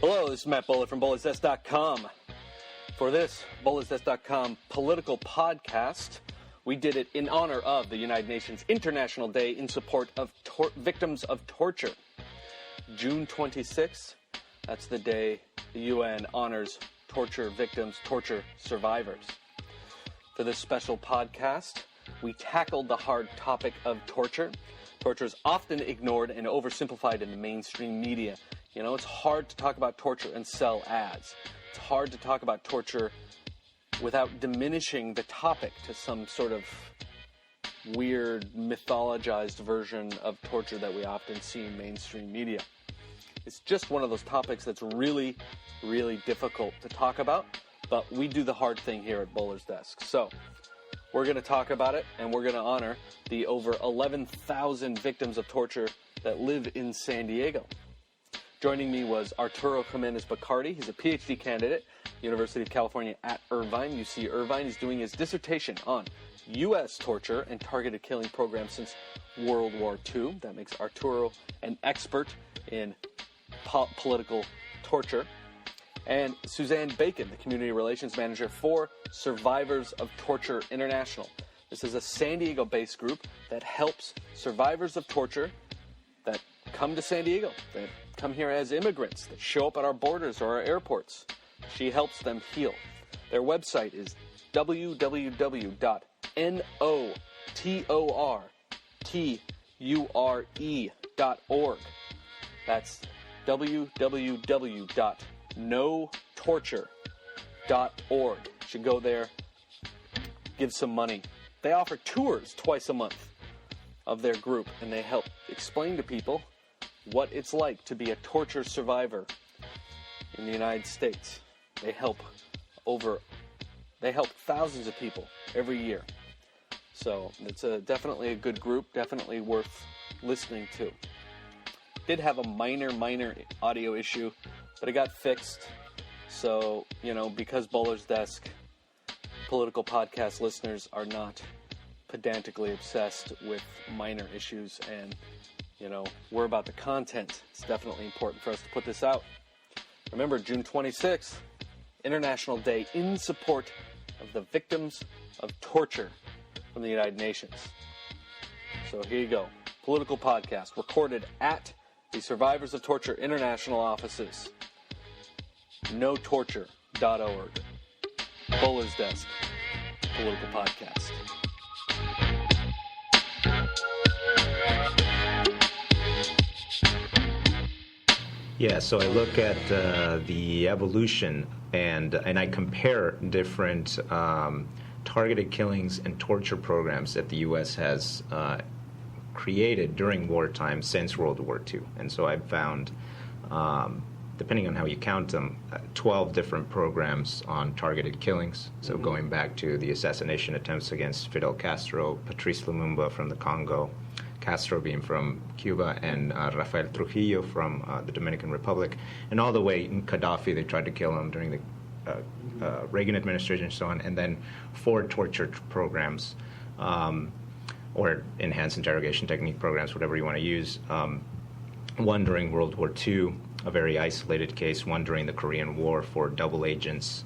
Hello, this is Matt Bullard from BullardsDesk.com. For this BullardsDesk.com political podcast, we did it in honor of the United Nations International Day in support of victims of torture. June 26th, that's the day the UN honors torture victims, torture survivors. For this special podcast, we tackled the hard topic of torture. Torture is often ignored and oversimplified in the mainstream media. You know, it's hard to talk about torture and sell ads. It's hard to talk about torture without diminishing the topic to some sort of weird, mythologized version of torture that we often see in mainstream media. It's just one of those topics that's really, really difficult to talk about, but we do the hard thing here at Bullard's Desk. So, we're going to talk about it, and we're going to honor the over 11,000 victims of torture that live in San Diego. Joining me was Arturo Jimenez-Bacardi. He's a PhD candidate, University of California at Irvine, UC Irvine. He's doing his dissertation on U.S. torture and targeted killing programs since World War II. That makes Arturo an expert in political torture. And Suzanne Bacon, the Community Relations Manager for Survivors of Torture International. This is a San Diego-based group that helps survivors of torture that come to San Diego, that come here as immigrants, that show up at our borders or our airports. She helps them heal. Their website is www.notorture.org. That's www.notorture.org. You should go there, give some money. They offer tours twice a month of their group, and they help explain to people what it's like to be a torture survivor in the United States. They help thousands of people every year. So it's definitely a good group, definitely worth listening to. Did have a minor audio issue, but it got fixed. So, you know, because Bullard's Desk political podcast listeners are not pedantically obsessed with minor issues, and, you know, we're about the content, it's definitely important for us to put this out. Remember, June 26th, International Day in support of the victims of torture from the United Nations. So here you go. Political podcast recorded at the Survivors of Torture International offices. NoTorture.org. Bullard's Desk. Political podcast. Yeah, so I look at the evolution and I compare different targeted killings and torture programs that the U.S. has created during wartime since World War II. And so I've found, depending on how you count them, 12 different programs on targeted killings. So going back to the assassination attempts against Fidel Castro, Patrice Lumumba from the Congo, Castro being from Cuba, and Rafael Trujillo from the Dominican Republic, and all the way in Gaddafi, they tried to kill him during the Reagan administration and so on, and then 4 torture programs, or enhanced interrogation technique programs, whatever you want to use. One during World War II, a very isolated case, one during the Korean War for double agents,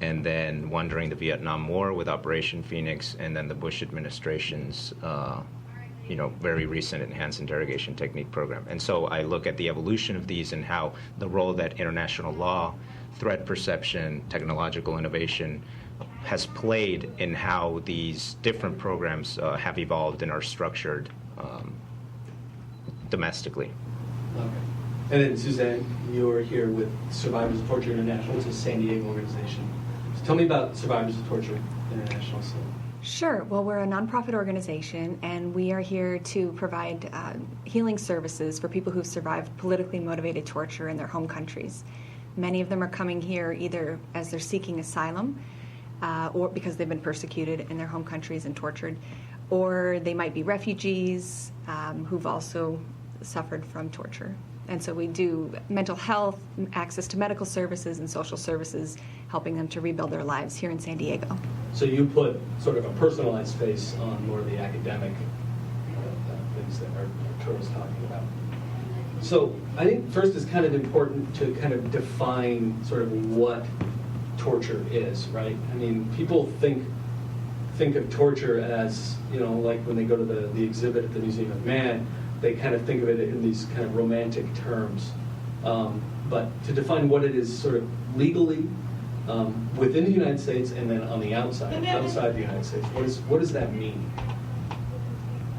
and then one during the Vietnam War with Operation Phoenix, and then the Bush administration's very recent enhanced interrogation technique program. And so I look at the evolution of these and how the role that international law, threat perception, technological innovation has played in how these different programs have evolved and are structured domestically. Okay. And then, Suzanne, you're here with Survivors of Torture International. It's a San Diego organization. So tell me about Survivors of Torture International. Sure. Well, we're a nonprofit organization, and we are here to provide healing services for people who've survived politically motivated torture in their home countries. Many of them are coming here either as they're seeking asylum or because they've been persecuted in their home countries and tortured, or they might be refugees who've also suffered from torture. And so we do mental health, access to medical services and social services, helping them to rebuild their lives here in San Diego. So you put sort of a personalized face on more of the academic things that Arturo's talking about. So I think first it's kind of important to kind of define sort of what torture is, right? I mean, people think of torture as, like when they go to the exhibit at the Museum of Man, they kind of think of it in these kind of romantic terms. But to define what it is sort of legally within the United States and then on the outside the United States, what does that mean?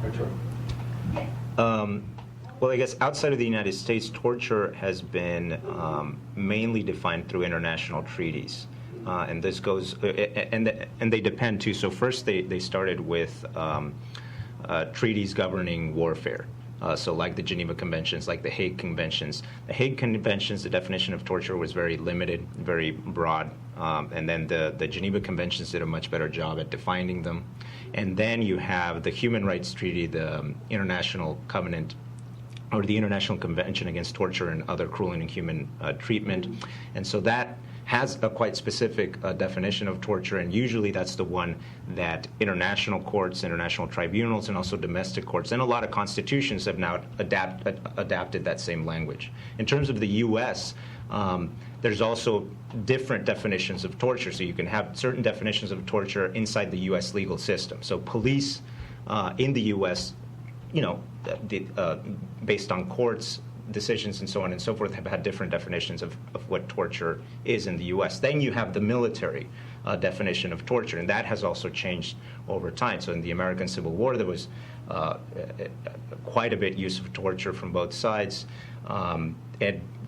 Arturo. Well, I guess outside of the United States, torture has been mainly defined through international treaties. And this goes, and they depend too. So first they started with treaties governing warfare. So like the Geneva Conventions, like the Hague Conventions. The Hague Conventions, the definition of torture was very limited, very broad. And then the Geneva Conventions did a much better job at defining them. And then you have the Human Rights Treaty, the International Covenant, or the International Convention Against Torture and Other Cruel and Inhuman Treatment. And so that has a quite specific definition of torture, and usually that's the one that international courts, international tribunals, and also domestic courts, and a lot of constitutions have now adapted that same language. In terms of the U.S., there's also different definitions of torture. So you can have certain definitions of torture inside the U.S. legal system. So police in the U.S., based on courts, decisions and so on and so forth, have had different definitions of what torture is in the U.S. Then you have the military definition of torture, and that has also changed over time. So in the American Civil War, there was quite a bit use of torture from both sides.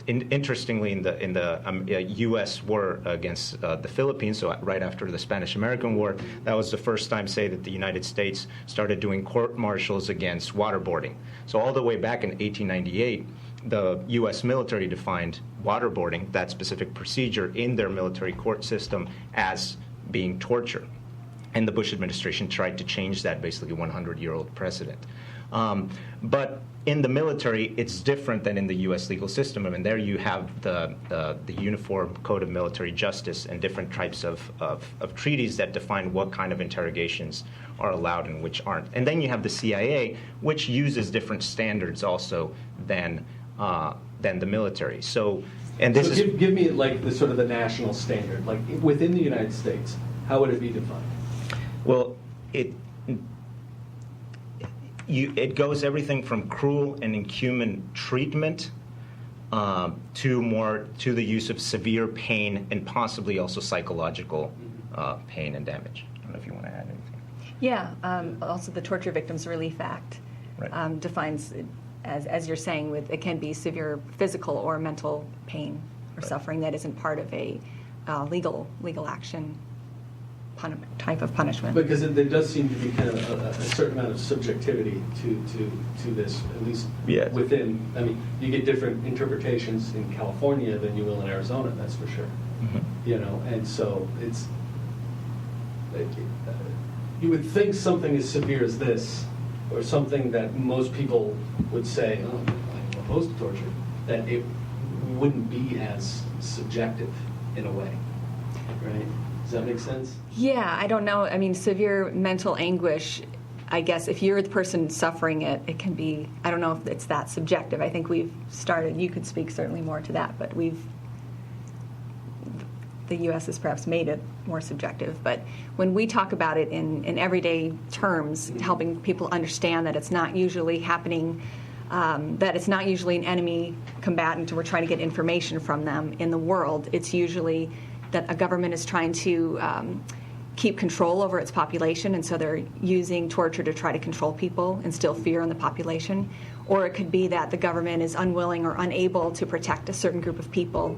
And interestingly, in the U.S. war against the Philippines, so right after the Spanish-American War, that was the first time, say, that the United States started doing court-martials against waterboarding. So all the way back in 1898, the U.S. military defined waterboarding, that specific procedure, in their military court system as being torture. And the Bush administration tried to change that, basically 100-year-old precedent. But in the military, it's different than in the U.S. legal system. I mean, there you have the Uniform Code of Military Justice and different types of treaties that define what kind of interrogations are allowed and which aren't. And then you have the CIA, which uses different standards also than the military. So, and this is give me like the sort of the national standard, like within the United States, how would it be defined? Well, it goes everything from cruel and inhuman treatment to the use of severe pain and possibly also psychological pain and damage. I don't know if you want to add anything. Yeah. Also, the Torture Victims Relief Act defines, as you're saying, it can be severe physical or mental pain or suffering that isn't part of a legal action. Type of punishment. Because there does seem to be kind of a certain amount of subjectivity to this, at least within. I mean, you get different interpretations in California than you will in Arizona. That's for sure. Mm-hmm. And so it's. You would think something as severe as this, or something that most people would say, "Oh, I'm opposed to torture," that it wouldn't be as subjective in a way, right? Does that make sense? Yeah, I don't know. I mean, severe mental anguish, I guess if you're the person suffering it, it can be, I don't know if it's that subjective. I think we've started, you could speak certainly more to that, but the U.S. has perhaps made it more subjective. But when we talk about it in everyday terms, helping people understand that it's not usually happening, that it's not usually an enemy combatant, or we're trying to get information from them in the world. It's usually that a government is trying to keep control over its population, and so they're using torture to try to control people, instill fear in the population. Or it could be that the government is unwilling or unable to protect a certain group of people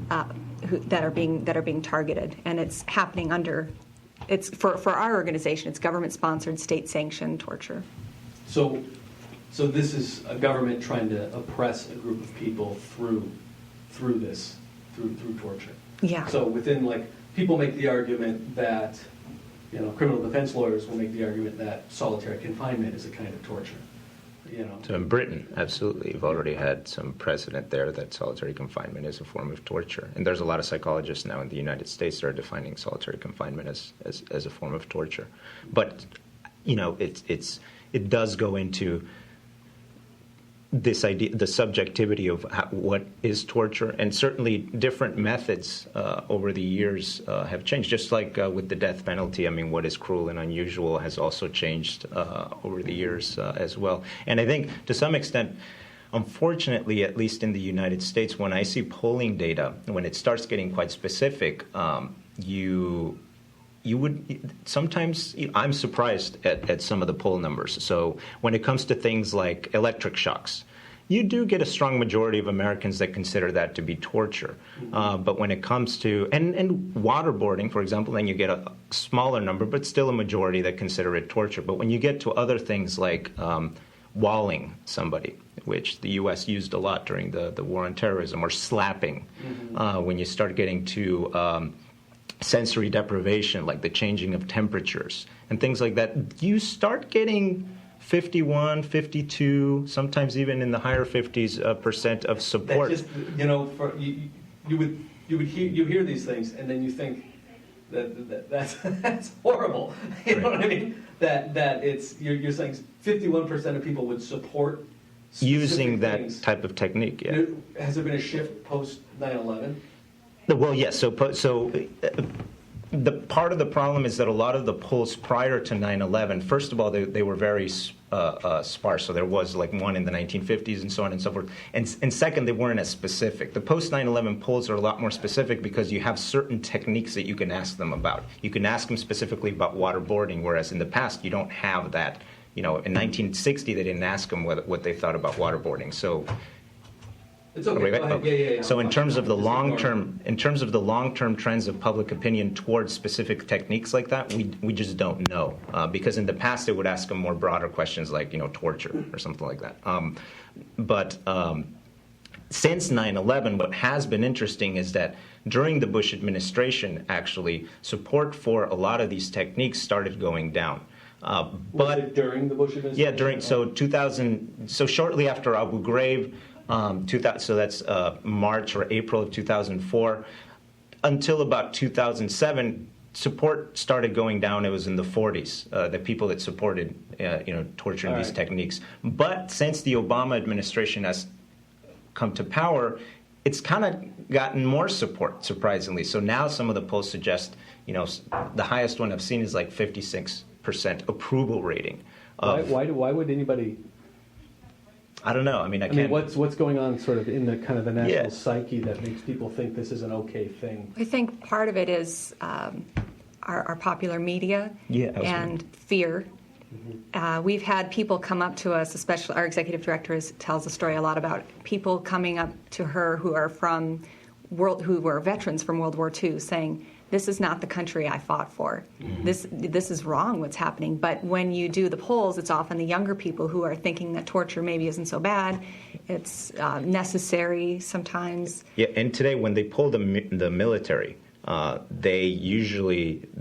that are being targeted, and it's happening under. It's for our organization. It's government-sponsored, state-sanctioned torture. So this is a government trying to oppress a group of people through torture. Yeah. So within, people make the argument that, criminal defense lawyers will make the argument that solitary confinement is a kind of torture. So in Britain, absolutely, you've already had some precedent there that solitary confinement is a form of torture, and there's a lot of psychologists now in the United States that are defining solitary confinement as a form of torture. But it does go into this idea, the subjectivity of what is torture, and certainly different methods over the years have changed. Just like with the death penalty, I mean, what is cruel and unusual has also changed over the years as well. And I think to some extent, unfortunately, at least in the United States, when I see polling data, when it starts getting quite specific, you would sometimes, I'm surprised at some of the poll numbers. So when it comes to things like electric shocks, you do get a strong majority of Americans that consider that to be torture. But when it comes to, and waterboarding, for example, then you get a smaller number, but still a majority that consider it torture. But when you get to other things like walling somebody, which the U.S. used a lot during the war on terrorism, or slapping, when you start getting to sensory deprivation, like the changing of temperatures and things like that, you start getting 51, 52, sometimes even in the higher 50s percent of support. That just, you hear these things, and then you think that's horrible. You know what I mean? That it's you're saying 51% of people would support using that things. Type of technique. Yeah. Has there been a shift post 9/11? Well, yes. So the part of the problem is that a lot of the polls prior to 9/11, first of all, they were very sparse. So there was like one in the 1950s and so on and so forth. And second, they weren't as specific. The post 9/11 polls are a lot more specific because you have certain techniques that you can ask them about. You can ask them specifically about waterboarding, whereas in the past you don't have that. You know, in 1960 they didn't ask them what they thought about waterboarding. So. It's okay. Go ahead. Yeah. So in terms of the long term trends of public opinion towards specific techniques like that, we just don't know because in the past they would ask them more broader questions like torture or something like that. But since 9/11, what has been interesting is that during the Bush administration, actually, support for a lot of these techniques started going down. Was it during the Bush administration? Yeah, so shortly after Abu Ghraib. So that's March or April of 2004. Until about 2007, support started going down. It was in the 40s, the people that supported, torturing these techniques. But since the Obama administration has come to power, it's kind of gotten more support, surprisingly. So now some of the polls suggest, the highest one I've seen is like 56% approval rating. Why would anybody? I don't know. I mean, what's going on sort of in the kind of the national psyche that makes people think this is an okay thing? I think part of it is our popular media and fear. We've had people come up to us, especially our executive director tells the story a lot about people coming up to her who are who were veterans from World War II, saying, "This is not the country I fought for. This is wrong what's happening." But when you do the polls, it's often the younger people who are thinking that torture maybe isn't so bad. It's necessary sometimes. Yeah, and today when they poll the military,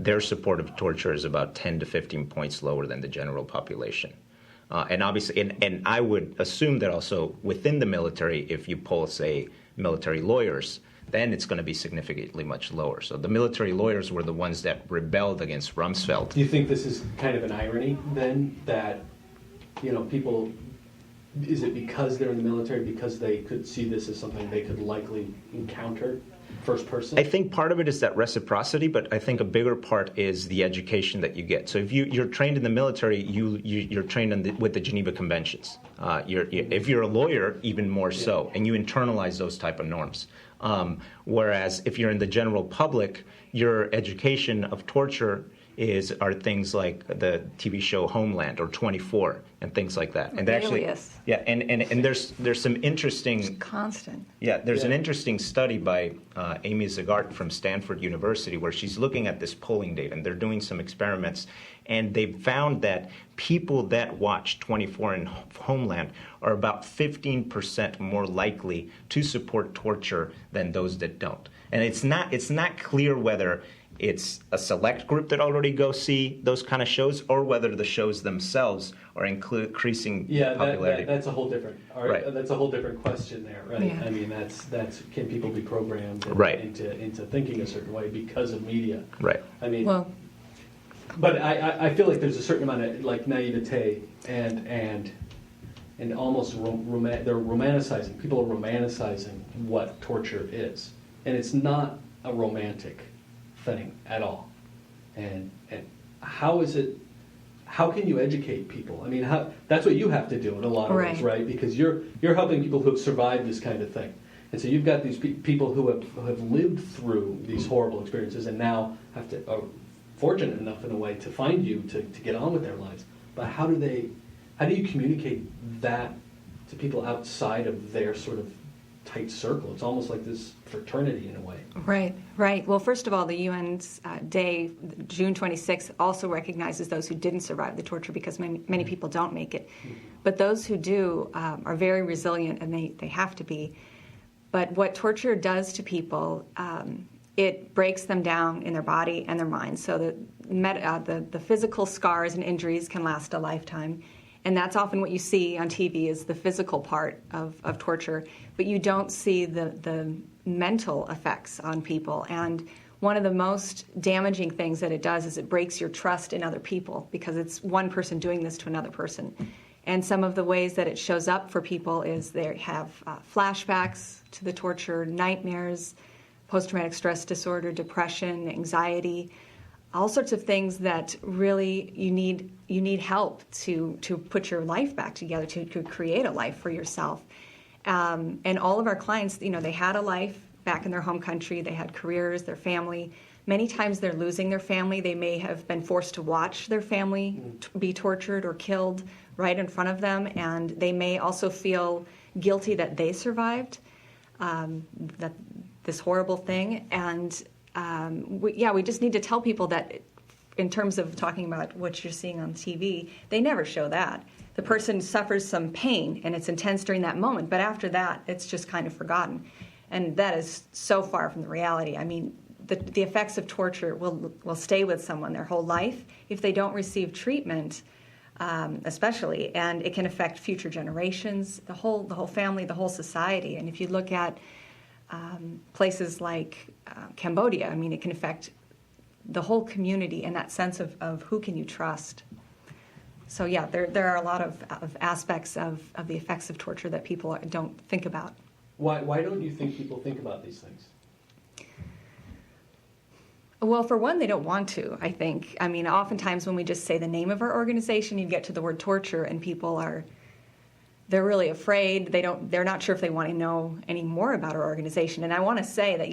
their support of torture is about 10 to 15 points lower than the general population. And obviously, and I would assume that also within the military, if you poll, say, military lawyers, then it's going to be significantly much lower. So the military lawyers were the ones that rebelled against Rumsfeld. Do you think this is kind of an irony then that, people, is it because they're in the military, because they could see this as something they could likely encounter first person? I think part of it is that reciprocity, but I think a bigger part is the education that you get. So if you're trained in the military, you're trained with the Geneva Conventions. If you're a lawyer, even more so, and you internalize those type of norms. Whereas if you're in the general public, your education of torture are things like the TV show Homeland or 24 and things like that. And Alias. And there's some interesting. It's constant. Yeah, there's an interesting study by Amy Zegart from Stanford University where she's looking at this polling data, and they're doing some experiments, and they found that people that watch 24 and Homeland are about 15% more likely to support torture than those that don't. And it's not clear whether it's a select group that already go see those kind of shows, or whether the shows themselves are increasing popularity. That's a whole different. Right. That's a whole different question there, right? Yeah. I mean, that's can people be programmed into thinking a certain way because of media? Right. I mean, but I feel like there's a certain amount of like naivete and and almost they're romanticizing. People are romanticizing what torture is, and it's not a romantic thing at all. And how is it? How can you educate people? I mean, that's what you have to do in a lot of ways, right? Because you're helping people who have survived this kind of thing. And so you've got these people who have lived through these horrible experiences and now are fortunate enough in a way to find you to get on with their lives. But how do you communicate that to people outside of their sort of tight circle? It's almost like this fraternity in a way. Right. Well, first of all, the UN's day, June 26th, also recognizes those who didn't survive the torture because many people don't make it. But those who do are very resilient, and they have to be. But what torture does to people, it breaks them down in their body and their mind. So the physical scars and injuries can last a lifetime. And that's often what you see on TV is the physical part of torture. But you don't see the mental effects on people. And one of the most damaging things that it does is it breaks your trust in other people because it's one person doing this to another person. And some of the ways that it shows up for people is they have flashbacks to the torture, nightmares, post-traumatic stress disorder, depression, anxiety, all sorts of things that really you need help to put your life back together, to create a life for yourself. And all of our clients, they had a life back in their home country. They had careers, their family. Many times they're losing their family. They may have been forced to watch their family be tortured or killed right in front of them, and they may also feel guilty that they survived that this horrible thing. And we just need to tell people that in terms of talking about what you're seeing on TV, they never show that. The person suffers some pain, and it's intense during that moment, but after that, it's just kind of forgotten. And that is so far from the reality. I mean, the effects of torture will stay with someone their whole life if they don't receive treatment, especially, and it can affect future generations, the whole family, the whole society. And if you look at places like Cambodia, I mean, it can affect the whole community and that sense of who can you trust. So yeah, there are a lot of aspects of the effects of torture that people don't think about. Why don't you think people think about these things? Well, for one, they don't want to, I think. I mean, oftentimes when we just say the name of our organization, you get to the word torture, and people they're really afraid. They're not sure if they want to know any more about our organization. And I want to say that,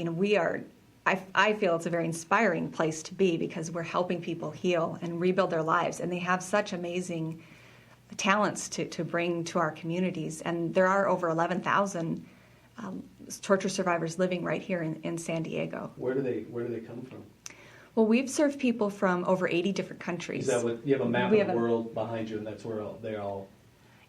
I feel it's a very inspiring place to be because we're helping people heal and rebuild their lives. And they have such amazing talents to bring to our communities. And there are over 11,000 torture survivors living right here in San Diego. Where do they come from? Well, we've served people from over 80 different countries. Is that what you have a map of the world behind you, and that's where they all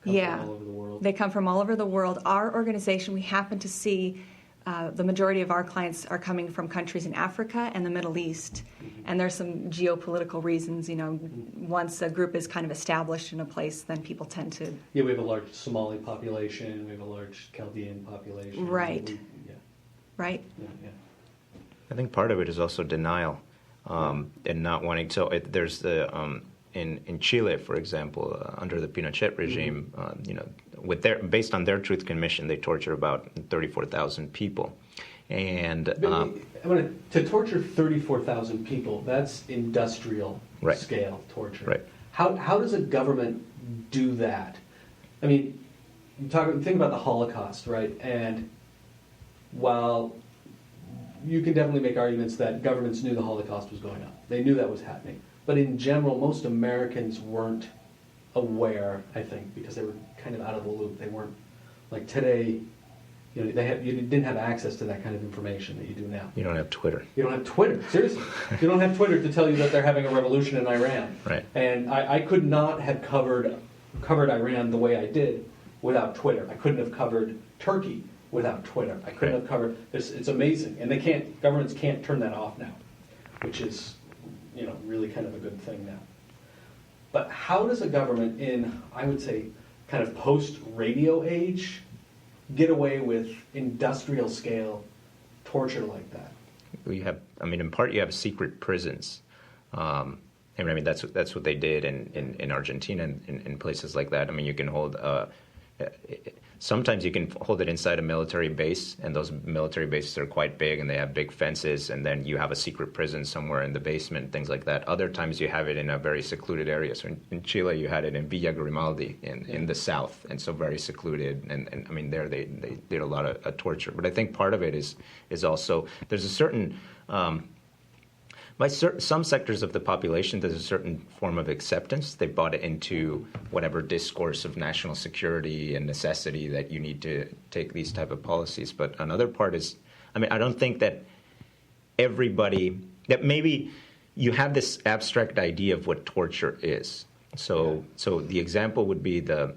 come from all over the world? They come from all over the world. Our organization, we happen to see the majority of our clients are coming from countries in Africa and the Middle East. Mm-hmm. And there's some geopolitical reasons, once a group is kind of established in a place, then people tend to... Yeah, we have a large Somali population, we have a large Chaldean population. Right. Right. Yeah. I think part of it is also denial and not wanting to... There's the... In Chile, for example, under the Pinochet regime, based on their Truth Commission, they torture about 34,000 people, and to torture 34,000 people, that's industrial scale torture. Right. How does a government do that? I mean, think about the Holocaust, right? And while you can definitely make arguments that governments knew the Holocaust was going on, they knew that was happening. But in general, most Americans weren't aware, I think, because they were kind of out of the loop. They weren't, like today, you didn't have access to that kind of information that you do now. You don't have Twitter. You don't have Twitter, seriously. You don't have Twitter to tell you that they're having a revolution in Iran. Right. And I could not have covered Iran the way I did without Twitter. I couldn't have covered Turkey without Twitter. I couldn't have covered this. It's amazing. And governments can't turn that off now, which is... really kind of a good thing now. But how does a government in, I would say, kind of post-radio age get away with industrial scale torture like that? In part you have secret prisons. That's what they did in Argentina and in places like that. I mean, you can hold sometimes you can hold it inside a military base, and those military bases are quite big, and they have big fences, and then you have a secret prison somewhere in the basement, things like that. Other times you have it in a very secluded area. So in Chile, you had it in Villa Grimaldi in the south, and so very secluded. And I mean, there they did a lot of torture. But I think part of it is also there's a certain by some sectors of the population, there's a certain form of acceptance. They bought it into whatever discourse of national security and necessity that you need to take these type of policies. But another part is, I mean, I don't think that everybody, that maybe you have this abstract idea of what torture is. So the example would be the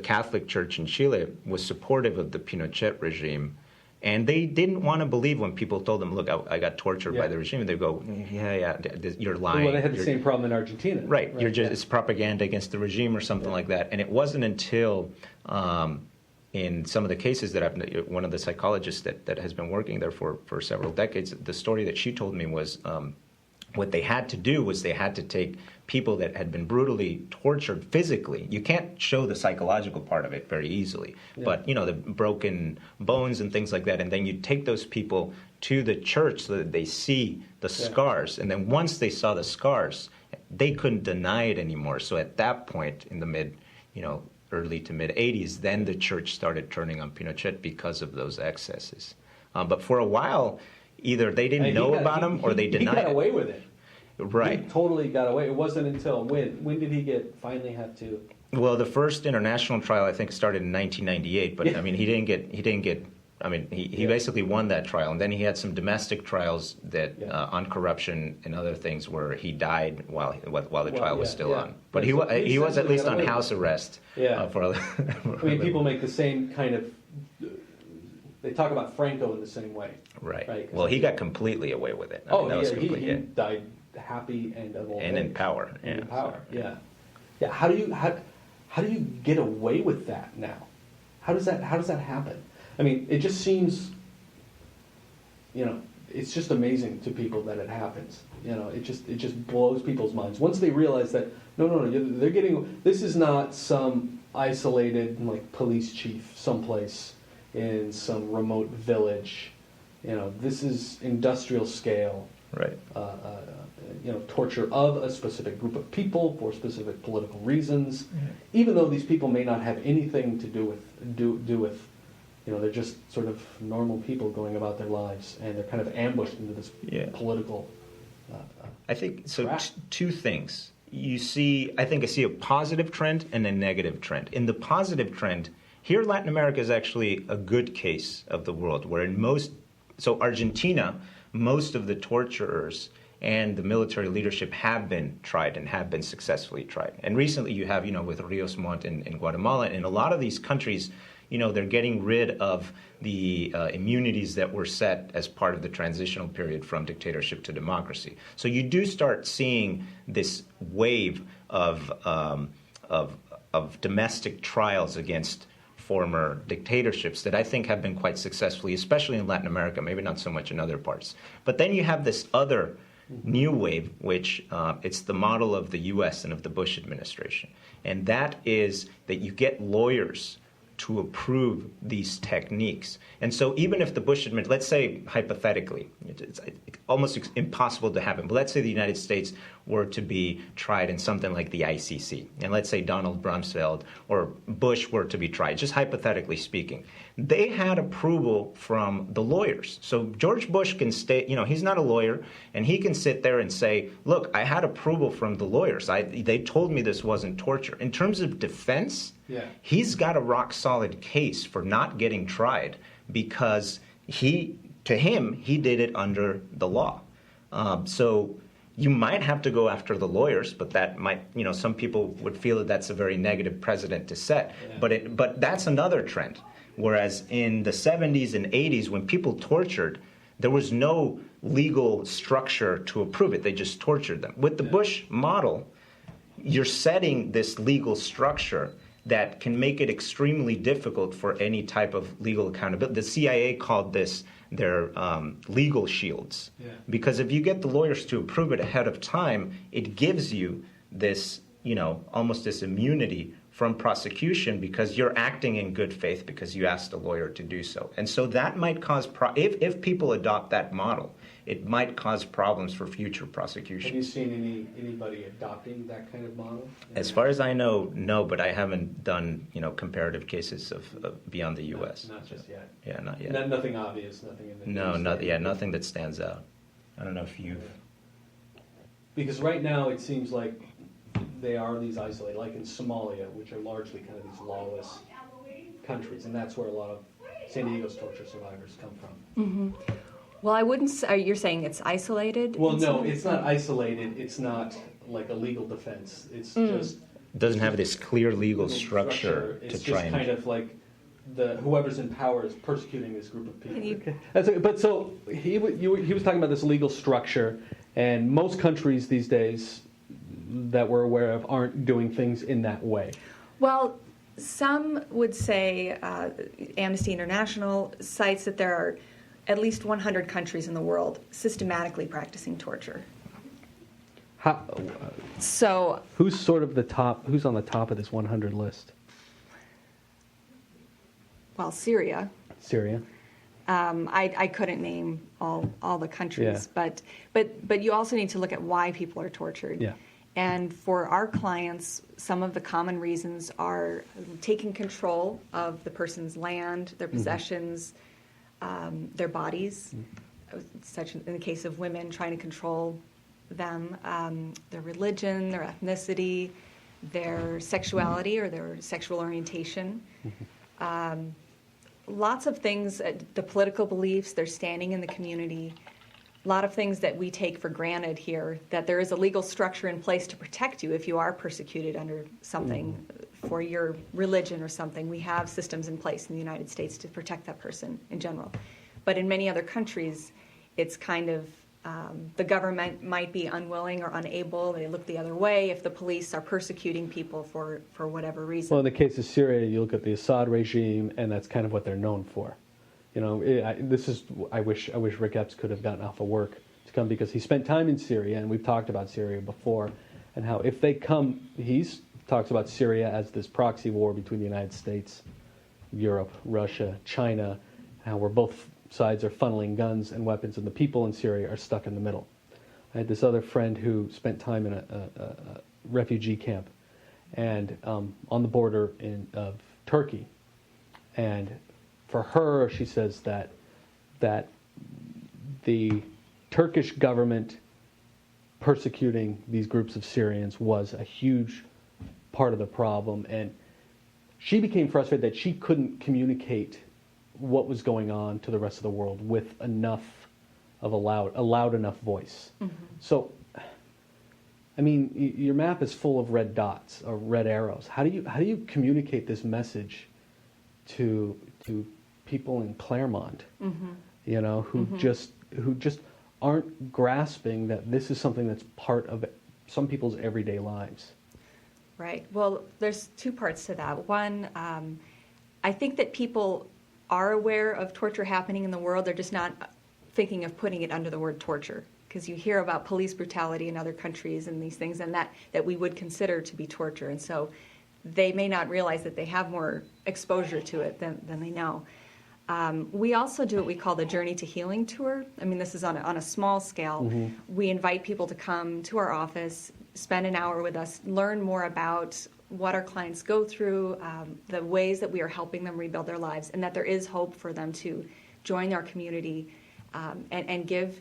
Catholic Church in Chile was supportive of the Pinochet regime. And they didn't want to believe when people told them, look, I got tortured by the regime. They go, yeah, you're lying. Well, they had the same problem in Argentina. Right. You're just, it's propaganda against the regime or something like that. And it wasn't until in some of the cases that one of the psychologists that has been working there for several decades, the story that she told me was what they had to do was they had to take people that had been brutally tortured physically. You can't show the psychological part of it very easily, but the broken bones and things like that, and then you take those people to the church so that they see the scars, and then once they saw the scars, they couldn't deny it anymore. So at that point, in the early to mid 80s, then the church started turning on Pinochet because of those excesses. But for a while, either they didn't know about him or they denied it. He got away with it. Right. He totally got away. It wasn't until when did he finally have to? Well, the first international trial I think started in 1998, but I mean he didn't get. I mean he basically won that trial, and then he had some domestic trials that on corruption and other things where he died while the trial was still on. But he was at least on house arrest. For I mean, people make the same kind of. They talk about Franco in the same way. Right. Well, he got completely away with it. He died happy and of old age. In power. And in power. Yeah. How do you get away with that now? How does that happen? I mean, it just seems, it's just amazing to people that it happens. It just blows people's minds once they realize that no, they're getting. This is not some isolated police chief someplace in some remote village. This is industrial scale. Right. Torture of a specific group of people for specific political reasons, even though these people may not have anything to do with, they're just sort of normal people going about their lives, and they're kind of ambushed into this political. I think so. Two things I see a positive trend and a negative trend. In the positive trend, here Latin America is actually a good case of the world, where Argentina, most of the torturers and the military leadership have been tried and have been successfully tried. And recently you have, with Rios Montt in Guatemala, and in a lot of these countries, they're getting rid of the immunities that were set as part of the transitional period from dictatorship to democracy. So you do start seeing this wave of domestic trials against former dictatorships that I think have been quite successfully, especially in Latin America, maybe not so much in other parts. But then you have this other new wave, which it's the model of the U.S. and of the Bush administration. And that is that you get lawyers to approve these techniques. And so even if the Bush administration, let's say hypothetically, it's almost impossible to happen, but let's say the United States were to be tried in something like the ICC, and let's say Donald Rumsfeld or Bush were to be tried, just hypothetically speaking, they had approval from the lawyers. So George Bush can stay, he's not a lawyer, and he can sit there and say, look, I had approval from the lawyers. They told me this wasn't torture. In terms of defense, he's got a rock-solid case for not getting tried because he did it under the law. So you might have to go after the lawyers, but that might, some people would feel that that's a very negative precedent to set. But that's another trend. Whereas in the 70s and 80s, when people tortured, there was no legal structure to approve it. They just tortured them. With the Bush model, you're setting this legal structure that can make it extremely difficult for any type of legal accountability. The CIA called this their legal shields. Because if you get the lawyers to approve it ahead of time, it gives you this, almost this immunity from prosecution because you're acting in good faith because you asked a lawyer to do so. And so that might cause, if people adopt that model, it might cause problems for future prosecutions. Have you seen anybody adopting that kind of model? As far as I know, no, but I haven't done, comparative cases of beyond the U.S. Not just yet. Yeah, not yet. Nothing obvious, nothing in the No, news. nothing that stands out. I don't know if you've... Because right now it seems like they are these isolated, like in Somalia, which are largely kind of these lawless countries, and that's where a lot of San Diego's torture survivors come from. Mm-hmm. Well, I wouldn't say, you're saying it's isolated? Well, no, it's not isolated. It's not like a legal defense. It's just... It doesn't have this clear legal structure It's to try just and... kind of like whoever's in power is persecuting this group of people. You- Okay. But so he was talking about this legal structure, and most countries these days that we're aware of aren't doing things in that way. Well, some would say, Amnesty International cites that there are at least 100 countries in the world systematically practicing torture. So Who's sort of the top? Who's on the top of this 100 list? well, Syria. Syria. I couldn't name all the countries, but you also need to look at why people are tortured. Yeah. And for our clients, some of the common reasons are taking control of the person's land, their possessions, their bodies, such in the case of women, trying to control them, their religion, their ethnicity, their sexuality or their sexual orientation. Lots of things, the political beliefs, their standing in the community, a lot of things that we take for granted here, that there is a legal structure in place to protect you if you are persecuted under something for your religion or something. We have systems in place in the United States to protect that person in general. But in many other countries, it's kind of, the government might be unwilling or unable. They look the other way if the police are persecuting people for whatever reason. Well, in the case of Syria, you look at the Assad regime, and that's kind of what they're known for. You know, I wish Rick Epps could have gotten off of work to come, because he spent time in Syria, and we've talked about Syria before, and how if they come, talks about Syria as this proxy war between the United States, Europe, Russia, China, how we're both sides are funneling guns and weapons, and the people in Syria are stuck in the middle. I had this other friend who spent time in a refugee camp, and on the border of Turkey, and for her, she says that the Turkish government persecuting these groups of Syrians was a huge part of the problem, and she became frustrated that she couldn't communicate what was going on to the rest of the world with enough of a loud enough voice. So, I mean, your map is full of red dots or red arrows. How do you communicate this message to people in Claremont, you know, who just aren't grasping that this is something that's part of some people's everyday lives? Right. Well, there's two parts to that. One, I think that people are aware of torture happening in the world. They're just not thinking of putting it under the word torture, because you hear about police brutality in other countries and these things and that we would consider to be torture. And so they may not realize that they have more exposure to it than they know. We also do what we call the Journey to Healing tour. I mean, this is on a small scale. We invite people to come to our office, spend an hour with us, learn more about what our clients go through, the ways that we are helping them rebuild their lives, and that there is hope for them to join our community and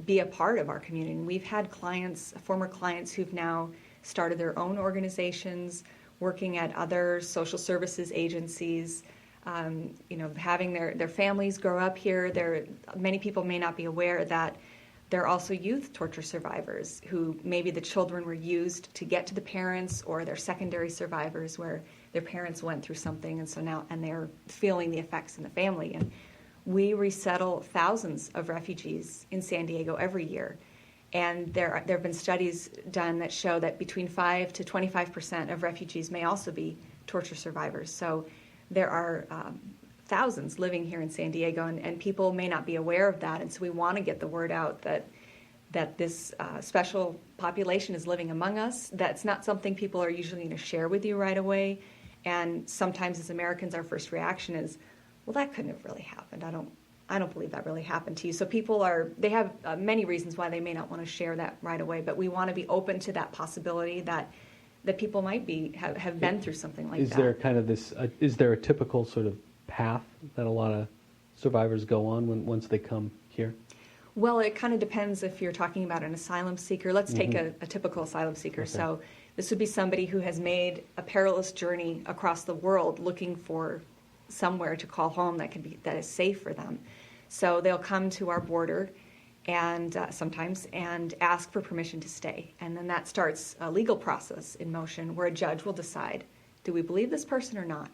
be a part of our community. And we've had former clients who've now started their own organizations, working at other social services agencies, having their families grow up here. Many people may not be aware that there are also youth torture survivors who maybe the children were used to get to the parents, or they're secondary survivors where their parents went through something, and so now they're feeling the effects in the family. And we resettle thousands of refugees in San Diego every year. And there have been studies done that show that between 5 to 25% of refugees may also be torture survivors. So there are thousands living here in San Diego, and people may not be aware of that. And so we want to get the word out that this special population is living among us. That's not something people are usually going to share with you right away. And sometimes as Americans, our first reaction is, well, that couldn't have really happened. I don't believe that really happened to you. So they have many reasons why they may not want to share that right away, but we want to be open to that possibility that people might have been through something like that. Is there kind of is there a typical sort of path that a lot of survivors go on once they come here? Well, it kind of depends if you're talking about an asylum seeker. Let's take a typical asylum seeker. Okay. So this would be somebody who has made a perilous journey across the world looking for somewhere to call home that is safe for them. So they'll come to our border and sometimes ask for permission to stay. And then that starts a legal process in motion where a judge will decide, do we believe this person or not?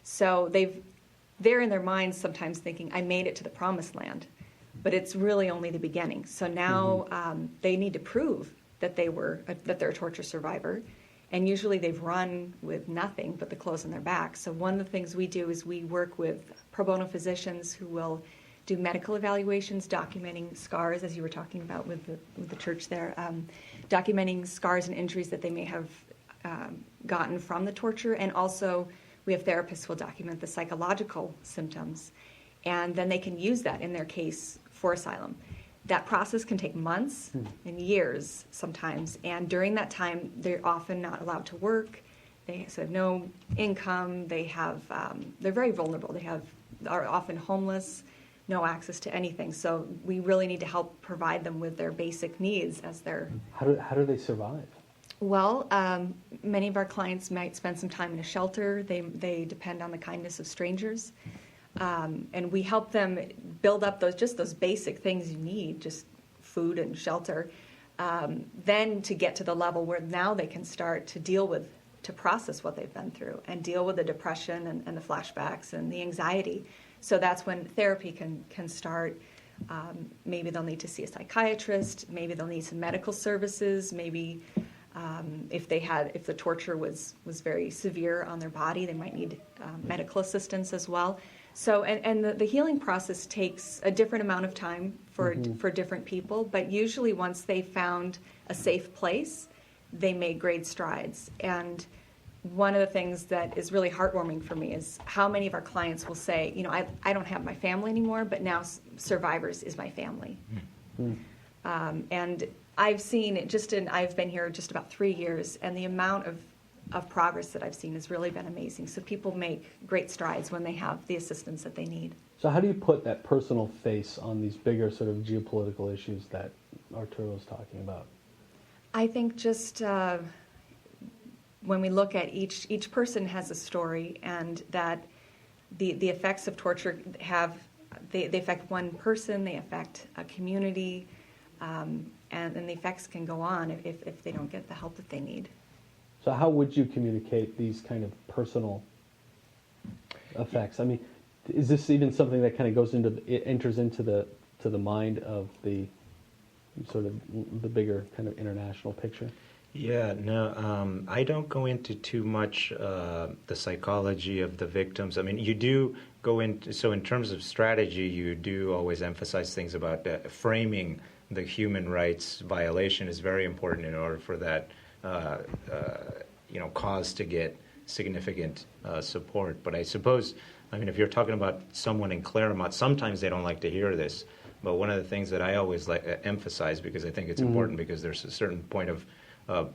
So they're in their minds sometimes thinking, I made it to the promised land. But it's really only the beginning. So now they need to prove that they're a torture survivor. And usually they've run with nothing but the clothes on their back. So one of the things we do is we work with pro bono physicians who will do medical evaluations, documenting scars, as you were talking about with the church there, documenting scars and injuries that they may have gotten from the torture. And also we have therapists who will document the psychological symptoms. And then they can use that in their case for asylum. That process can take months and years sometimes, and during that time, they're often not allowed to work. They have no income. They're very vulnerable. Are often homeless, no access to anything. So we really need to help provide them with their basic needs as they're. How do they survive? Well, many of our clients might spend some time in a shelter. They depend on the kindness of strangers. And we help them build up those basic things you need, just food and shelter, then to get to the level where now they can start to process what they've been through and deal with the depression and the flashbacks and the anxiety. So that's when therapy can start. Maybe they'll need to see a psychiatrist, maybe they'll need some medical services, maybe if the torture was very severe on their body, they might need medical assistance as well. So, and the healing process takes a different amount of time for different people, but usually once they found a safe place, they made great strides. And one of the things that is really heartwarming for me is how many of our clients will say, I don't have my family anymore, but now Survivors is my family. And I've seen it I've been here just about 3 years, and the amount of progress that I've seen has really been amazing. So people make great strides when they have the assistance that they need. So how do you put that personal face on these bigger sort of geopolitical issues that Arturo is talking about? I think just when we look at each person has a story, and that the effects of torture they affect one person, they affect a community, and the effects can go on if they don't get the help that they need. So how would you communicate these kind of personal effects? I mean, is this even something that kind of enters into the mind of the sort of the bigger kind of international picture? Yeah, no, I don't go into too much the psychology of the victims. I mean, you do go into, so in terms of strategy, you do always emphasize things about framing the human rights violation is very important in order for that cause to get significant support. But I suppose, if you're talking about someone in Claremont, sometimes they don't like to hear this. But one of the things that I always emphasize, because I think it's important, because there's a certain point of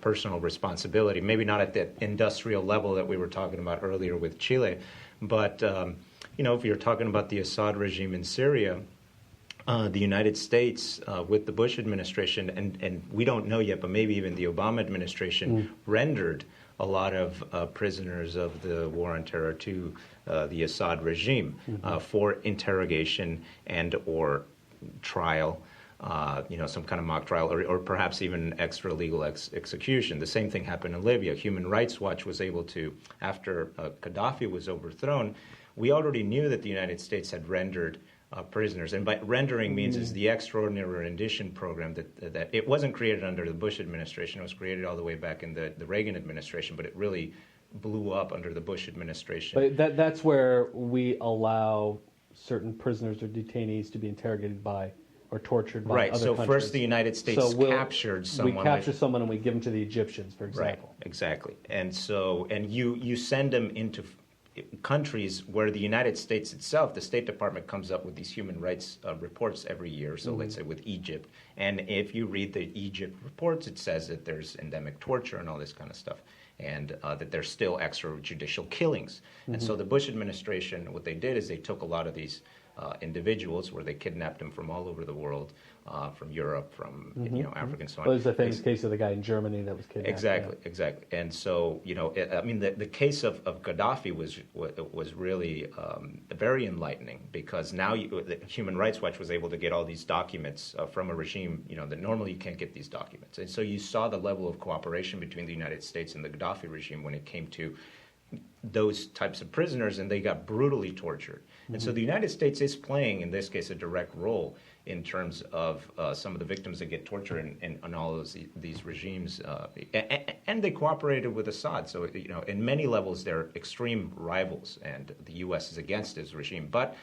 personal responsibility, maybe not at that industrial level that we were talking about earlier with Chile, but if you're talking about the Assad regime in Syria, the United States, with the Bush administration, and we don't know yet, but maybe even the Obama administration rendered a lot of prisoners of the war on terror to the Assad regime for interrogation and or trial, some kind of mock trial, or perhaps even extra-legal execution. The same thing happened in Libya. Human Rights Watch was able to, after Gaddafi was overthrown, we already knew that the United States had rendered prisoners. And by rendering means is the extraordinary rendition program that it wasn't created under the Bush administration. It was created all the way back in the Reagan administration, but it really blew up under the Bush administration. But that's where we allow certain prisoners or detainees to be interrogated by or tortured by Right. other So countries. first, the United States So captured someone. We capture like, someone and we give them to the Egyptians, for Right. example. Exactly. And so, and you send them into countries where the United States itself, the State Department comes up with these human rights reports every year. So let's say with Egypt, and if you read the Egypt reports, it says that there's endemic torture and all this kind of stuff, and that there's still extrajudicial killings. And so the Bush administration, what they did is they took a lot of these individuals where they kidnapped them from all over the world, from Europe, from Africa, and so on. Well, there's a famous case of the guy in Germany that was kidnapped. Exactly, exactly. And so, I mean, the case of Gaddafi was really very enlightening, because now the Human Rights Watch was able to get all these documents from a regime, that normally you can't get these documents. And so you saw the level of cooperation between the United States and the Gaddafi regime when it came to those types of prisoners, and they got brutally tortured. And so the United States is playing, in this case, a direct role in terms of some of the victims that get tortured in all of these regimes. And they cooperated with Assad. So, in many levels, they're extreme rivals, and the U.S. is against his regime. But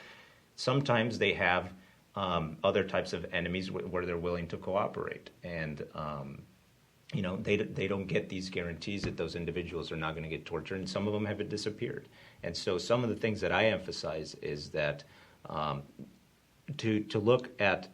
sometimes they have other types of enemies where they're willing to cooperate. And they don't get these guarantees that those individuals are not going to get tortured, and some of them have disappeared. And so some of the things that I emphasize is that to look at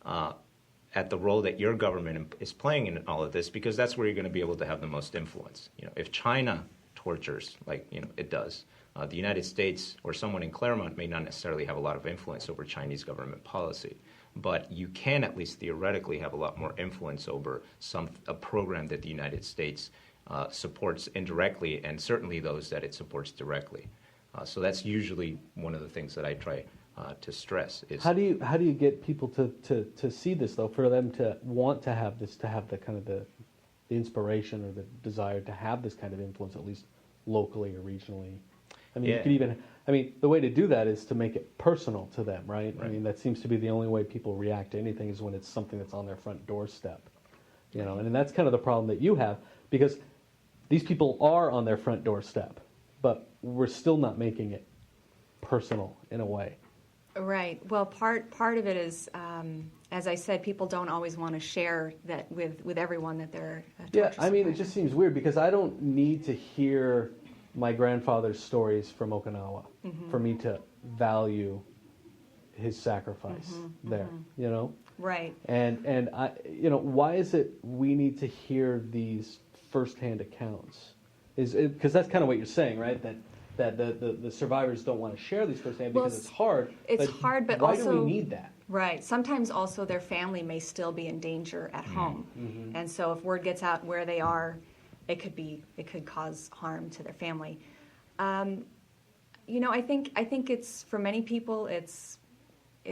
the role that your government is playing in all of this, because that's where you're going to be able to have the most influence. If China tortures, like it does, the United States or someone in Claremont may not necessarily have a lot of influence over Chinese government policy. But you can at least theoretically have a lot more influence over a program that the United States supports indirectly, and certainly those that it supports directly. So that's usually one of the things that I try to stress. Is How do you get people to see this, though, for them to want to have this, to have the kind of the inspiration or the desire to have this kind of influence, at least locally or regionally? I mean, you could even. I mean, the way to do that is to make it personal to them, right? I mean, that seems to be the only way people react to anything, is when it's something that's on their front doorstep, and that's kind of the problem that you have, because these people are on their front doorstep, but we're still not making it personal in a way. Right. Well, part of it is, as I said, people don't always want to share that with everyone that they're a torture I mean, it survivor. just seems weird, because I don't need to hear my grandfather's stories from Okinawa for me to value his sacrifice there, Right. And I, why is it we need to hear these firsthand accounts? Because that's kind of what you're saying, right? That the survivors don't want to share these firsthand because it's hard. It's hard, but why also, do we need that? Right. Sometimes also their family may still be in danger at home, and so if word gets out where they are, it could cause harm to their family. I think it's, for many people, it's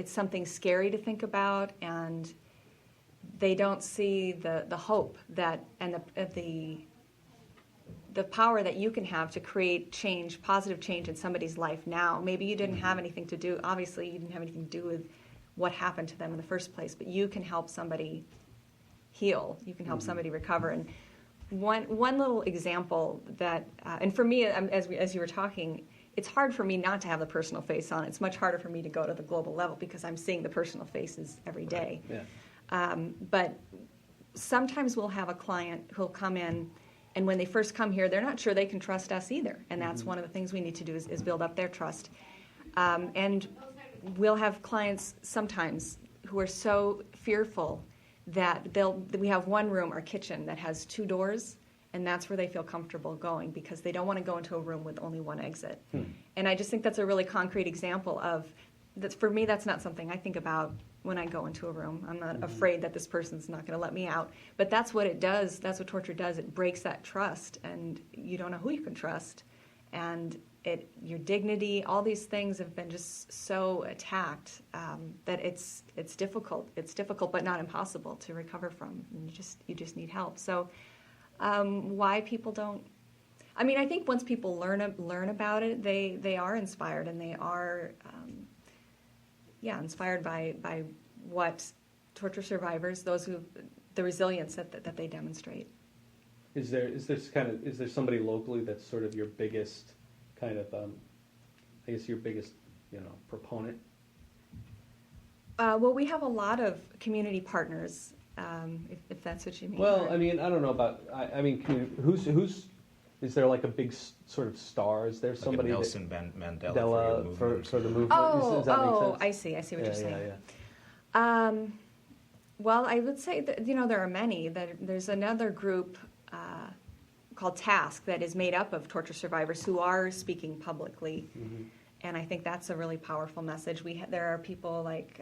something scary to think about, and they don't see the hope that and the power that you can have to create change, positive change in somebody's life now. Maybe you didn't have anything to do. Obviously, you didn't have anything to do with what happened to them in the first place, but you can help somebody heal. You can help somebody recover. And one little example that, and for me, as you were talking, it's hard for me not to have the personal face on. It's much harder for me to go to the global level because I'm seeing the personal faces every day. Yeah. But sometimes we'll have a client who'll come in, and when they first come here, they're not sure they can trust us either. And that's one of the things we need to do is build up their trust. And we'll have clients sometimes who are so fearful that we have one room, our kitchen, that has 2 doors, and that's where they feel comfortable going because they don't want to go into a room with only one exit. And I just think that's a really concrete example of, for me, that's not something I think about when I go into a room. I'm not afraid that this person's not going to let me out. But that's what it does. That's what torture does. It breaks that trust, and you don't know who you can trust. And your dignity, all these things have been just so attacked that it's difficult. It's difficult, but not impossible to recover from. And you just need help. So why people don't? I mean, I think once people learn about it, they are inspired, and they are inspired by what torture survivors, the resilience that they demonstrate. Is there somebody locally that's sort of your biggest kind of, I guess your biggest, proponent? Well, we have a lot of community partners, if that's what you mean. Well, or- I mean, I don't know about. I mean, who's is there like a big sort of star? Is there Like a somebody Nelson Mandela Mandela for your movement. for the movement? Does that make sense? I see what you're saying. Yeah. Well, I would say that, there are many. There's another group called TASK that is made up of torture survivors who are speaking publicly. Mm-hmm. And I think that's a really powerful message. There are people like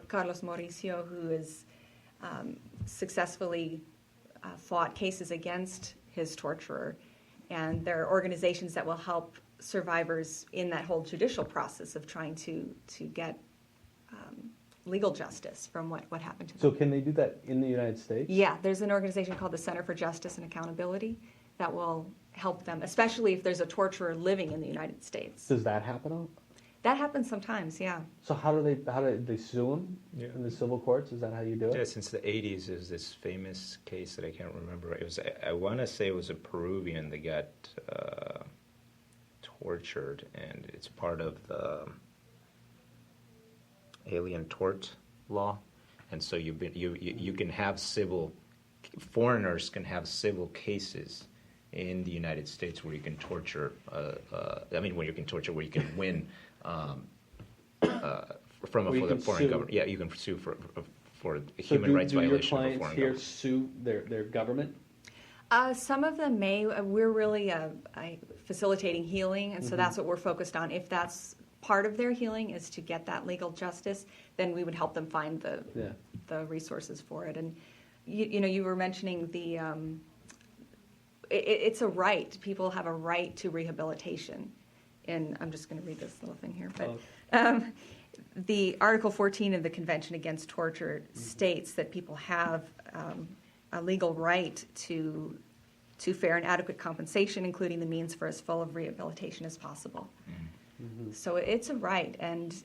Carlos Mauricio, who has successfully fought cases against his torturer. And there are organizations that will help survivors in that whole judicial process of trying to get legal justice from what happened to them. So can they do that in the United States? Yeah, there's an organization called the Center for Justice and Accountability that will help them, especially if there's a torturer living in the United States. Does that happen? That happens sometimes, yeah. So how do they sue them in the civil courts? Is that how you do it? Yeah, since the 80s, there's this famous case that I can't remember. It was, I want to say it was a Peruvian that got tortured, and it's part of the alien tort law. And so you can have foreigners can have civil cases in the United States where you can torture, where you can win from Where you a can foreign sue. government. Yeah, you can sue for a So human rights do your violation of a clients foreign here government. sue their government? Some of them may. We're really facilitating healing, and so that's what we're focused on. If that's part of their healing is to get that legal justice, then we would help them find the resources for it. And you were mentioning the it's a right. People have a right to rehabilitation. And I'm just going to read this little thing here, but the Article 14 of the Convention Against Torture states that people have a legal right to fair and adequate compensation, including the means for as full of rehabilitation as possible. Mm-hmm. So it's a right, and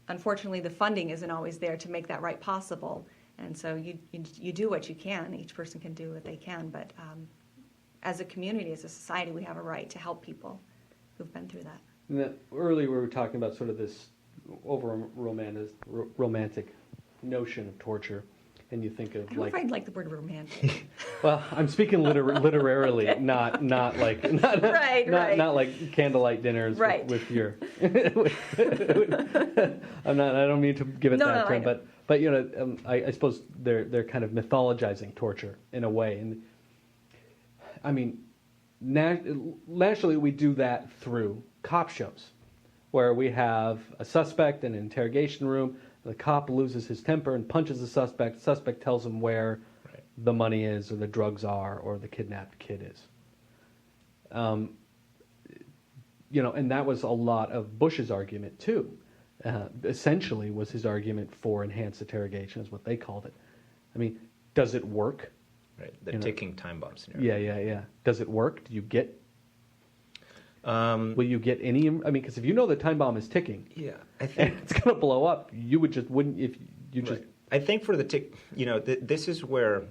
unfortunately the funding isn't always there to make that right possible. And so you do what you can. Each person can do what they can, but as a community, as a society, we have a right to help people who've been through that. Earlier we were talking about sort of this romantic notion of torture, and you think of I don't know if I'd like the word romantic. Well, I'm speaking literarily, okay. not like not like candlelight dinners with your. I don't mean to give it that term, but I suppose they're kind of mythologizing torture in a way, and I mean, nationally we do that through cop shows, where we have a suspect in an interrogation room. The cop loses his temper and punches the suspect. The suspect tells him where the money is, or the drugs are, or the kidnapped kid is. And that was a lot of Bush's argument too. Essentially, was his argument for enhanced interrogation, is what they called it. I mean, does it work? Right, the ticking time bomb scenario. Yeah. Does it work? Do you get? Will you get any? I mean, because if you know the time bomb is ticking, I think and it's going to blow up, you wouldn't if you just. I think for the this is where.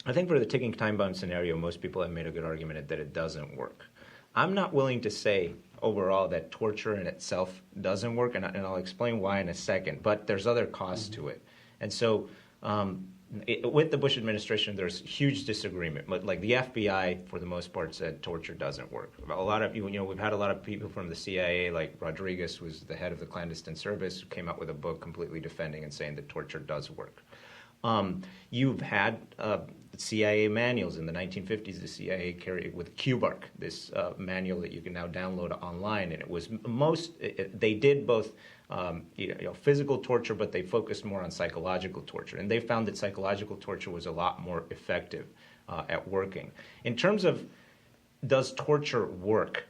I think for the ticking time bomb scenario, most people have made a good argument that it doesn't work. I'm not willing to say overall that torture in itself doesn't work, and I'll explain why in a second. But there's other costs to it, and so. With the Bush administration, there's huge disagreement. But like the FBI, for the most part, said torture doesn't work. A lot of we've had a lot of people from the CIA, like Rodriguez, who was the head of the clandestine service, who came out with a book completely defending and saying that torture does work. You've had CIA manuals in the 1950s. The CIA carried with QBARC, this manual that you can now download online, and it was they did both. Physical torture, but they focused more on psychological torture. And they found that psychological torture was a lot more effective at working. In terms of does torture work,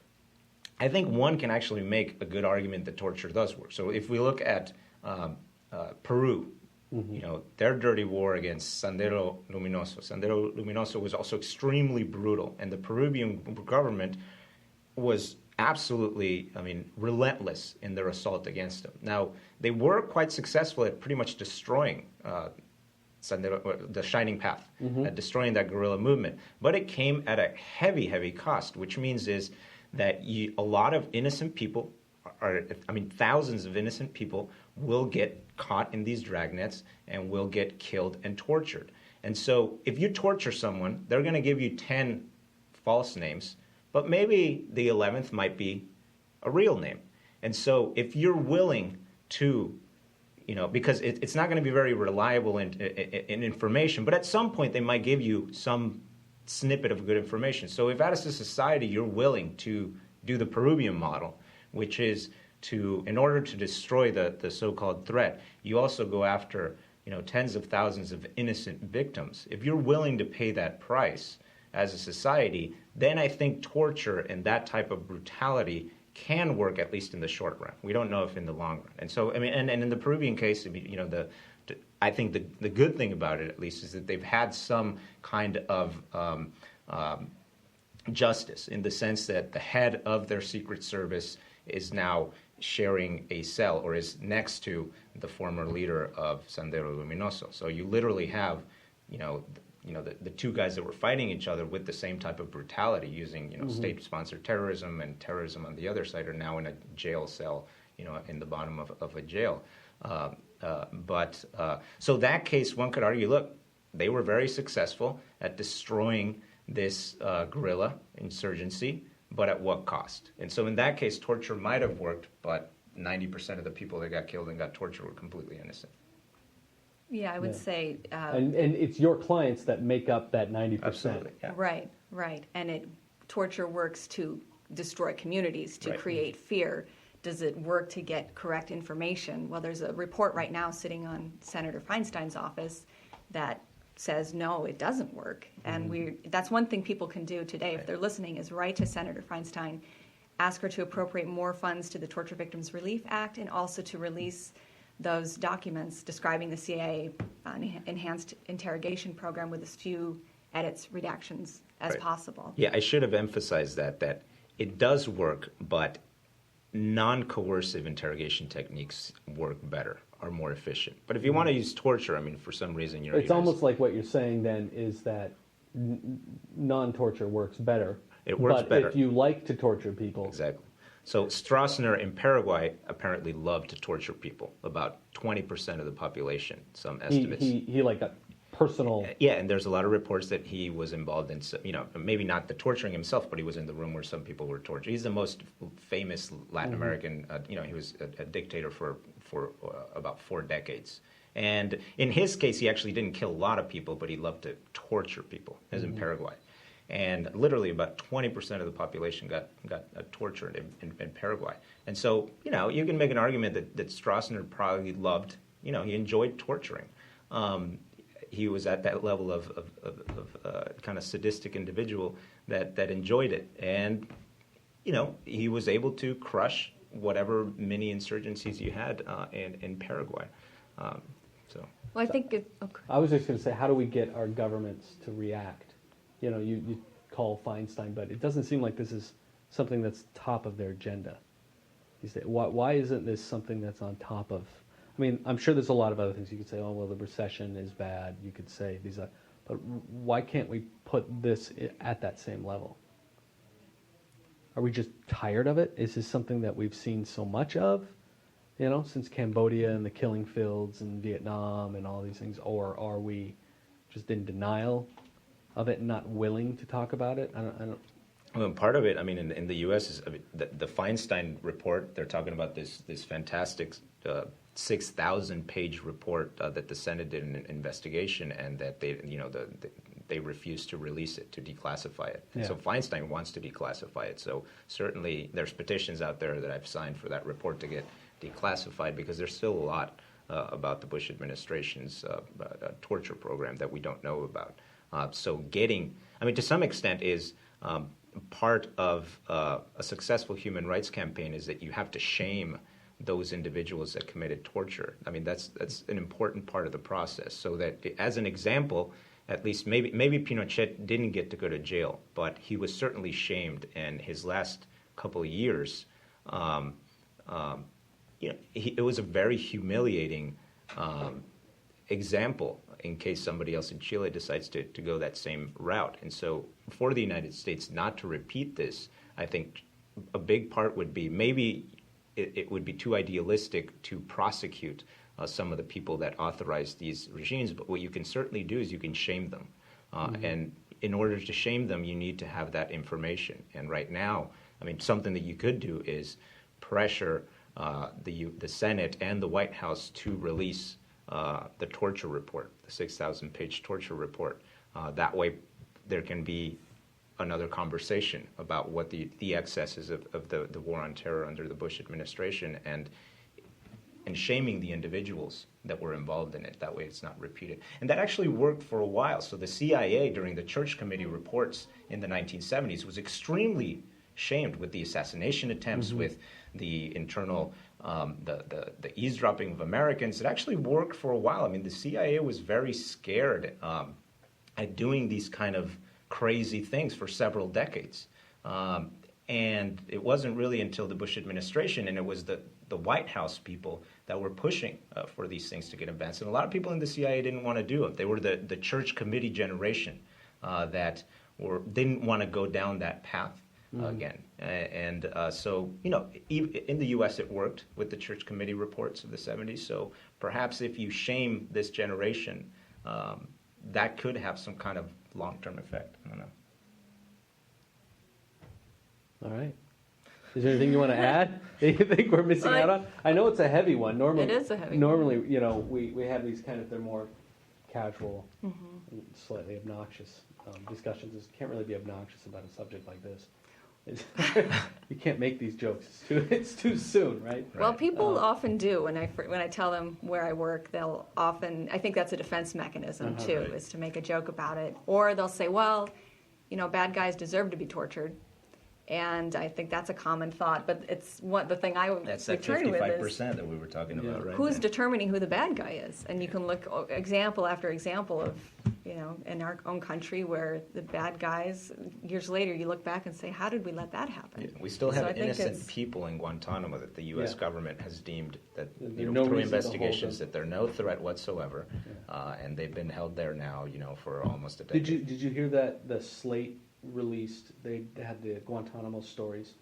I think one can actually make a good argument that torture does work. So if we look at Peru, their dirty war against Sendero Luminoso was also extremely brutal. And the Peruvian government was absolutely, relentless in their assault against them. Now, they were quite successful at pretty much destroying the Shining Path, at destroying that guerrilla movement. But it came at a heavy, heavy cost, which means is that a lot of innocent people thousands of innocent people will get caught in these dragnets and will get killed and tortured. And so if you torture someone, they're going to give you 10 false names, but maybe the 11th might be a real name. And so if you're willing to, because it's not going to be very reliable in information, but at some point they might give you some snippet of good information. So if as a society you're willing to do the Peruvian model, which is in order to destroy the so-called threat, you also go after tens of thousands of innocent victims. If you're willing to pay that price as a society, then I think torture and that type of brutality can work, at least in the short run. We don't know if in the long run. And so, and in the Peruvian case, I think the good thing about it, at least, is that they've had some kind of justice, in the sense that the head of their Secret Service is now sharing a cell, or is next to the former leader of Sendero Luminoso. So you literally have, the two guys that were fighting each other with the same type of brutality, using state-sponsored terrorism and terrorism on the other side, are now in a jail cell, in the bottom of a jail. So that case, one could argue, look, they were very successful at destroying this guerrilla insurgency, but at what cost? And so in that case, torture might have worked, but 90% of the people that got killed and got tortured were completely innocent. Yeah, I would say... and it's your clients that make up that 90%. Absolutely, yeah. Right. And torture works to destroy communities, to create fear. Does it work to get correct information? Well, there's a report right now sitting on Senator Feinstein's office that says, no, it doesn't work. And that's one thing people can do today, if they're listening, is write to Senator Feinstein, ask her to appropriate more funds to the Torture Victims Relief Act, and also to release those documents describing the CIA enhanced interrogation program with as few edits, redactions as possible. Yeah, I should have emphasized that it does work, but non-coercive interrogation techniques work better, are more efficient. But if you want to use torture, for some reason you're... It's almost like what you're saying then is that non-torture works better. It works better. But if you like to torture people... Exactly. So Stroessner in Paraguay apparently loved to torture people, about 20% of the population, some estimates. He like got personal... Yeah, and there's a lot of reports that he was involved in, maybe not the torturing himself, but he was in the room where some people were tortured. He's the most famous Latin American, he was a dictator for about 4 decades. And in his case, he actually didn't kill a lot of people, but he loved to torture people, as in Paraguay. And literally about 20% of the population got tortured in Paraguay. And so, you can make an argument that Stroessner probably loved, he enjoyed torturing. He was at that level of kind of sadistic individual that enjoyed it. And, he was able to crush whatever mini insurgencies you had in Paraguay. Well, I think I was just going to say, how do we get our governments to react? You call Feinstein, but it doesn't seem like this is something that's top of their agenda. Why isn't this something that's on top of... I'm sure there's a lot of other things. You could say, oh, well, the recession is bad. You could say these are... But why can't we put this at that same level? Are we just tired of it? Is this something that we've seen so much of, since Cambodia and the killing fields and Vietnam and all these things? Or are we just in denial of it and not willing to talk about it? I don't. Well, part of it, in the U.S. is the Feinstein report. They're talking about this fantastic 6,000-page report that the Senate did an investigation, and that they refused to release it, to declassify it. Yeah. So Feinstein wants to declassify it. So certainly there's petitions out there that I've signed for that report to get declassified, because there's still a lot about the Bush administration's torture program that we don't know about. So getting, to some extent, is part of a successful human rights campaign is that you have to shame those individuals that committed torture. That's an important part of the process. So that, as an example, at least maybe Pinochet didn't get to go to jail, but he was certainly shamed. And his last couple of years, it was a very humiliating example in case somebody else in Chile decides to go that same route. And so for the United States not to repeat this, I think a big part would be maybe it would be too idealistic to prosecute some of the people that authorize these regimes. But what you can certainly do is you can shame them. And in order to shame them, you need to have that information. And right now, I mean, something that you could do is pressure the Senate and the White House to release the torture report, the 6,000-page torture report. That way, there can be another conversation about what the excesses of the war on terror under the Bush administration and shaming the individuals that were involved in it. That way it's not repeated. And that actually worked for a while. So the CIA, during the Church Committee reports in the 1970s, was extremely shamed with the assassination attempts, with the internal, the eavesdropping of Americans. It actually worked for a while. I mean, the CIA was very scared at doing these kind of crazy things for several decades. And it wasn't really until the Bush administration, and it was the White House people that were pushing for these things to get advanced. And a lot of people in the CIA didn't want to do it. They were the Church Committee generation that didn't want to go down that path again. And so, you know, in the U.S. it worked with the Church Committee reports of the 70s. So perhaps if you shame this generation, that could have some kind of long-term effect. I don't know. All right. Is there anything you want to add that you think we're missing out on? I know it's a heavy one. Normally, It is a heavy Normally, you know, we have these kind of, they're more casual, and slightly obnoxious discussions. You can't really be obnoxious about a subject like this. You can't make these jokes. It's too soon, right? Well, people often do. When I tell them where I work, they'll often, I think that's a defense mechanism too, Right. is to make a joke about it. Or they'll say, well, you know, bad guys deserve to be tortured. And I think that's a common thought, but it's what the thing I That's that return with 55% is that we were talking about, right? who's now. determining who the bad guy is, and you can look example after example of, you know, in our own country where the bad guys, years later you look back and say, how did we let that happen? Yeah, we still So have I think innocent it's- people in Guantanamo that the U.S. Yeah. government has deemed that, There's you no know, through reason to hold investigations, them. that they're no threat whatsoever, and they've been held there now, you know, for almost a decade. Did you hear that the Slate released? They had the Guantanamo stories,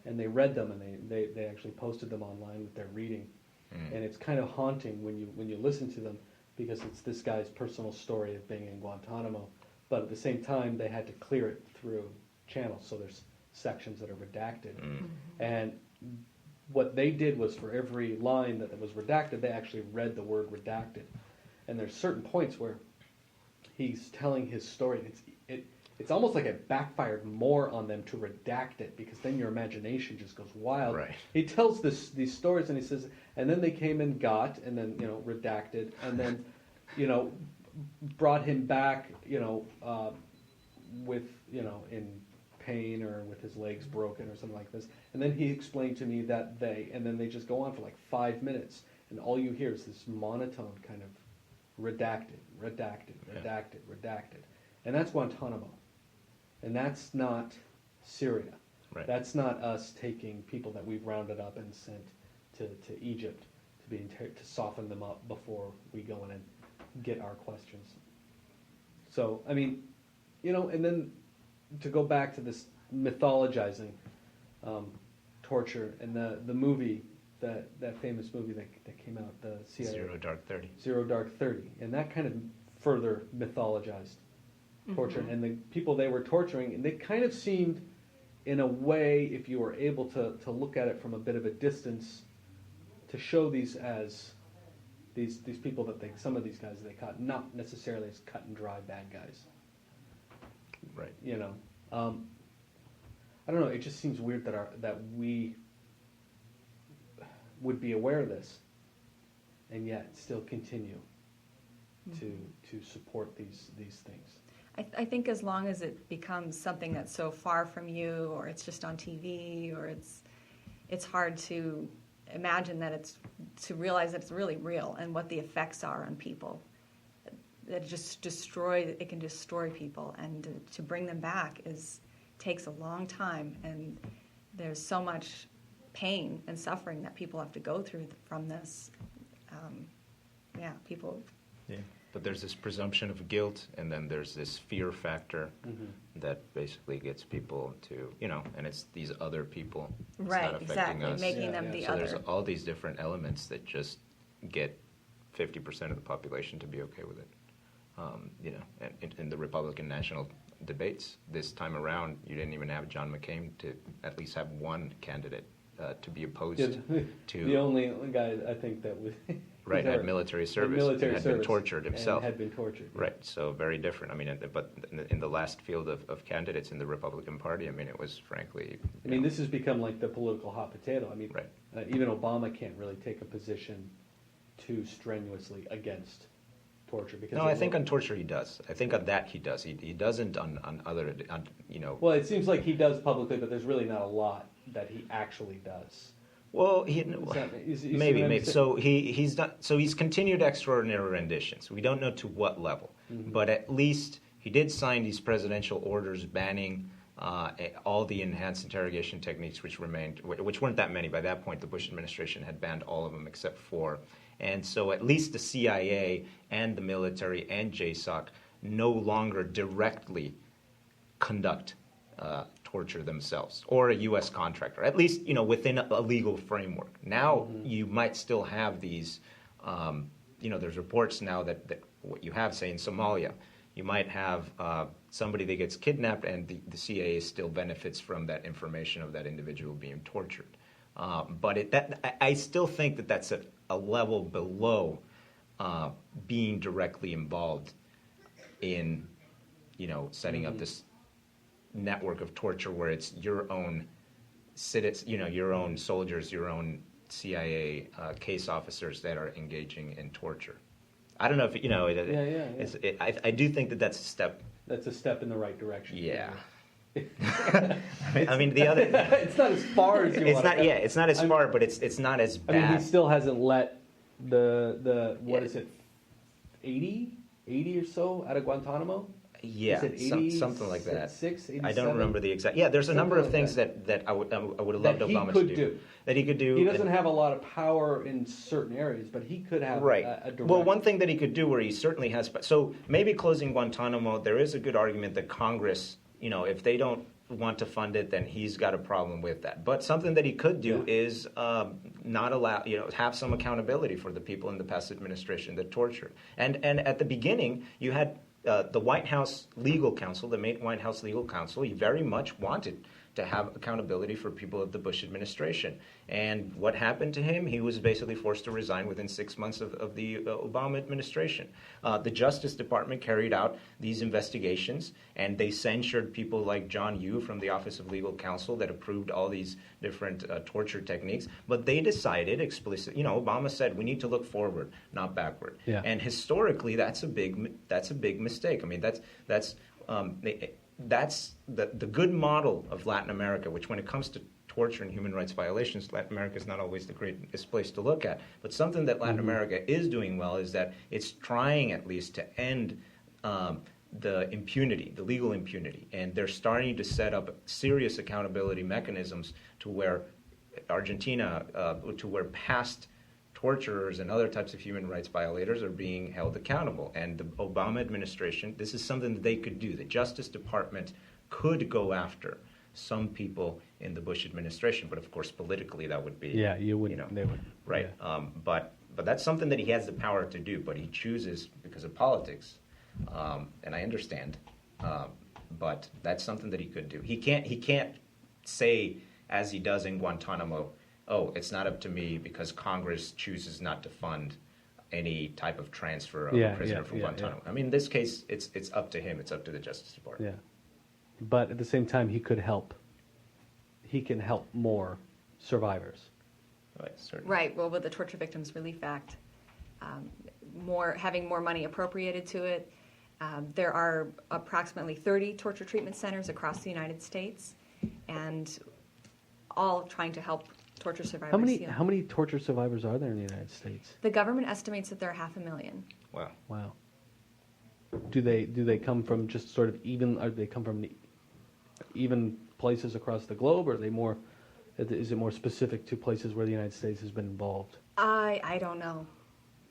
and they read them, and they actually posted them online with their reading, and it's kind of haunting when you listen to them, because it's this guy's personal story of being in Guantanamo, but at the same time they had to clear it through channels, so there's sections that are redacted, and what they did was for every line that was redacted, they actually read the word redacted, and there's certain points where he's telling his story. It's almost like it backfired more on them to redact it, because then your imagination just goes wild. Right. He tells these stories, and he says, and then they came and got, and then, you know, redacted, and then, you know, brought him back, you know, with, you know, in pain or with his legs broken or something like this. And then he explained to me that and then they just go on for like 5 minutes, and all you hear is this monotone kind of redacted, redacted, redacted, redacted. And that's Guantanamo. And that's not Syria. Right. That's not us taking people that we've rounded up and sent to Egypt to soften them up before we go in and get our questions. So, I mean, you know, and then to go back to this mythologizing torture and the movie, that famous movie that came out, the CIA, Zero Dark 30. Zero Dark 30, and that kind of further mythologized torture, and the people they were torturing, and they kind of seemed, in a way, if you were able to look at it from a bit of a distance, to show these as these people that some of these guys they caught, not necessarily as cut and dry bad guys. Right. You know, I don't know. It just seems weird that we would be aware of this, and yet still continue to support these things. I think as long as it becomes something that's so far from you, or it's just on TV, or it's hard to imagine to realize that it's really real and what the effects are on people. That it can destroy people, and to bring them back takes a long time, and there's so much pain and suffering that people have to go through from this. People. Yeah. But there's this presumption of guilt, and then there's this fear factor that basically gets people to, and it's these other people. It's Right, not affecting exactly, us. making them the So other. there's all these different elements that just get 50% of the population to be okay with it. And in the Republican national debates this time around, you didn't even have John McCain to at least have one candidate to be opposed to. The only guy I think that was Right, had military service, had been tortured himself. And had been tortured. Yeah. Right, so very different. I mean, but in the last field of candidates in the Republican Party, I mean, it was frankly. I mean, this has become like the political hot potato. I mean, Right. Even Obama can't really take a position too strenuously against torture because. No, I think on torture he does. I think on that he does. He doesn't on other, Well, it seems like he does publicly, but there's really not a lot that he actually does. Well, You see what maybe. I'm saying? So he's done. So he's continued extraordinary renditions. We don't know to what level, but at least he did sign these presidential orders banning all the enhanced interrogation techniques, which weren't that many by that point. The Bush administration had banned all of them except 4, and so at least the CIA and the military and JSOC no longer directly conduct torture themselves, or a U.S. contractor, at least within a legal framework. Now you might still have these, there's reports now that what you have, say in Somalia, you might have somebody that gets kidnapped and the CIA still benefits from that information of that individual being tortured. But I still think that that's a level below being directly involved in, setting up this network of torture where it's your own your own soldiers, your own CIA case officers that are engaging in torture. I don't know if I do think that that's a step. That's a step in the right direction. Yeah. I mean the other. It's not as far as you it's want. Not. Yeah, it's not as far, but it's not as bad. I mean, he still hasn't let the what is it, 80 or so out of Guantanamo. Yeah, Is it something like that. 86, I don't remember the exact. Yeah, there's a number of things that I would have loved Obama to do. That he could do. He doesn't have a lot of power in certain areas, but he could have a direct. Well, one thing that he could do where he certainly has. So maybe closing Guantanamo, there is a good argument that Congress, if they don't want to fund it, then he's got a problem with that. But something that he could do is not allow, have some accountability for the people in the past administration that tortured. And at the beginning, you had the White House legal counsel, the main White House legal counsel, he very much wanted to have accountability for people of the Bush administration. And what happened to him? He was basically forced to resign within 6 months of the Obama administration. The Justice Department carried out these investigations, and they censured people like John Yoo from the Office of Legal Counsel that approved all these different torture techniques. But they decided explicitly, Obama said, we need to look forward, not backward. Yeah. And historically, that's a big mistake. I mean, that's the good model of Latin America, which when it comes to torture and human rights violations, Latin America is not always the greatest place to look at. But something that Latin America is doing well is that it's trying at least to end the impunity, the legal impunity. And they're starting to set up serious accountability mechanisms to where Argentina, to where past torturers and other types of human rights violators are being held accountable. And the Obama administration, this is something that they could do. The Justice Department could go after some people in the Bush administration, but of course politically that would be you wouldn't. They would, right. Yeah. But that's something that he has the power to do, but he chooses because of politics, and I understand. But that's something that he could do. He can't say, as he does in Guantanamo, oh, it's not up to me because Congress chooses not to fund any type of transfer of a prisoner from Guantanamo. I mean, in this case, it's up to him. It's up to the Justice Department. Yeah. But at the same time, he could help. He can help more survivors. Right, certainly. Right. Well, with the Torture Victims Relief Act, having more money appropriated to it, there are approximately 30 torture treatment centers across the United States, and all trying to help torture survivors. How many torture survivors are there in the United States? The government estimates that there are 500,000. Wow. Wow. Do they come from just sort of even? Are they come from even places across the globe, or are they more? Is it more specific to places where the United States has been involved? I don't know.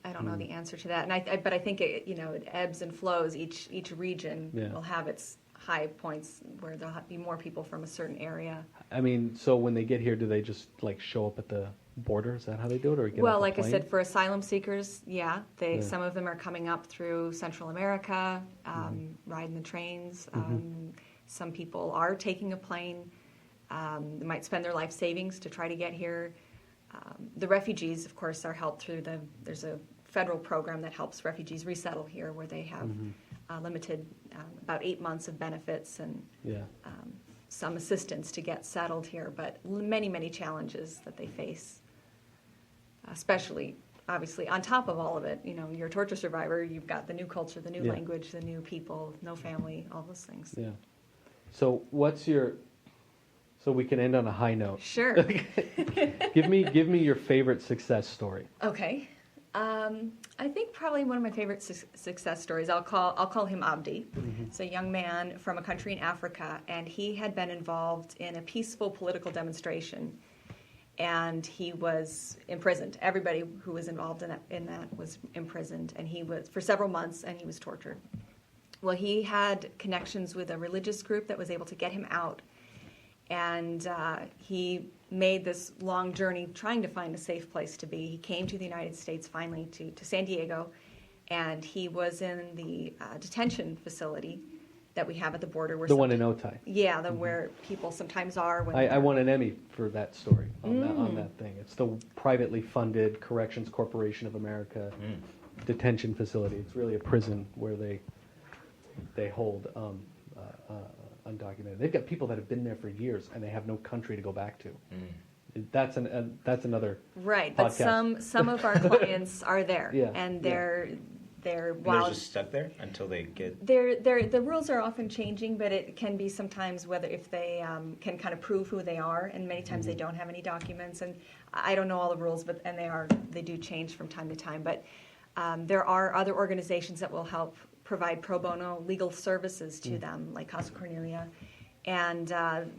I don't know the answer to that, and but I think it ebbs and flows. Each region will have its high points where there'll be more people from a certain area. I mean, so when they get here, do they just like show up at the border? Is that how they do it, or get Well, off a like I plane? said, for asylum seekers, some of them are coming up through Central America, riding the trains. Some people are taking a plane. They might spend their life savings to try to get here. The refugees, of course, are helped through there's a federal program that helps refugees resettle here, where they have limited, about 8 months of benefits and some assistance to get settled here, but many, many challenges that they face, especially, obviously, on top of all of it, you're a torture survivor, you've got the new culture, the new language, the new people, no family, all those things. Yeah. So so we can end on a high note. Sure. Give me your favorite success story. Okay. I think probably one of my favorite success stories, I'll call him Abdi. It's a young man from a country in Africa, and he had been involved in a peaceful political demonstration, and he was imprisoned. Everybody who was involved in that was imprisoned, and he was for several months, and he was tortured. Well, he had connections with a religious group that was able to get him out, and he made this long journey trying to find a safe place to be. He came to the United States finally, to San Diego, and he was in the detention facility that we have at the border. Where The one in Otay. Yeah, where people sometimes are. When I won an Emmy for that story on that thing. It's the privately funded Corrections Corporation of America detention facility. It's really a prison where they hold undocumented. They've got people that have been there for years, and they have no country to go back to. That's another right. podcast. But some of our clients are there, Yeah, and They're just stuck there until they get. The rules are often changing, but it can be sometimes whether if they can kind of prove who they are, and many times they don't have any documents. And I don't know all the rules, but they do change from time to time. But there are other organizations that will help provide pro bono legal services to them, like Casa Cornelia. And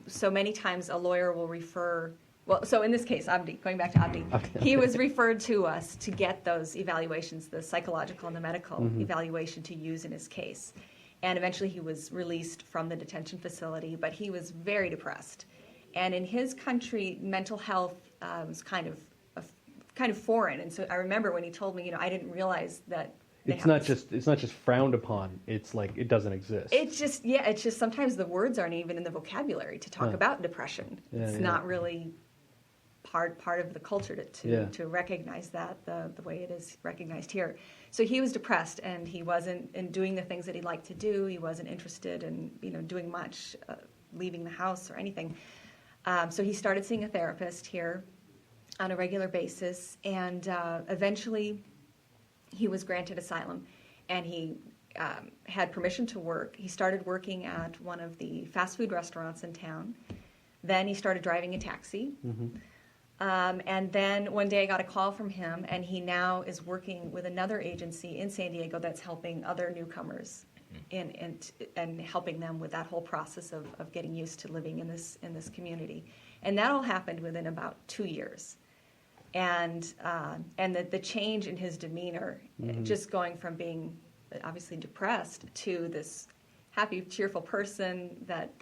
so many times a lawyer will refer, well, so in this case, Abdi, going back to Abdi, he was referred to us to get those evaluations, the psychological and the medical evaluation to use in his case. And eventually he was released from the detention facility, but he was very depressed. And in his country, mental health was kind of foreign. And so I remember when he told me, I didn't realize that it's not just frowned upon. It's like it doesn't exist. It's just sometimes the words aren't even in the vocabulary to talk about depression. It's not really part of the culture to recognize that the way it is recognized here. So he was depressed, and he wasn't in doing the things that he'd like to do. He wasn't interested in doing much, leaving the house or anything. So he started seeing a therapist here on a regular basis, and eventually he was granted asylum, and he had permission to work. He started working at one of the fast food restaurants in town. Then he started driving a taxi. And then one day I got a call from him, and he now is working with another agency in San Diego that's helping other newcomers and helping them with that whole process of getting used to living in this community. And that all happened within about 2 years. And the change in his demeanor, just going from being obviously depressed to this happy, cheerful person that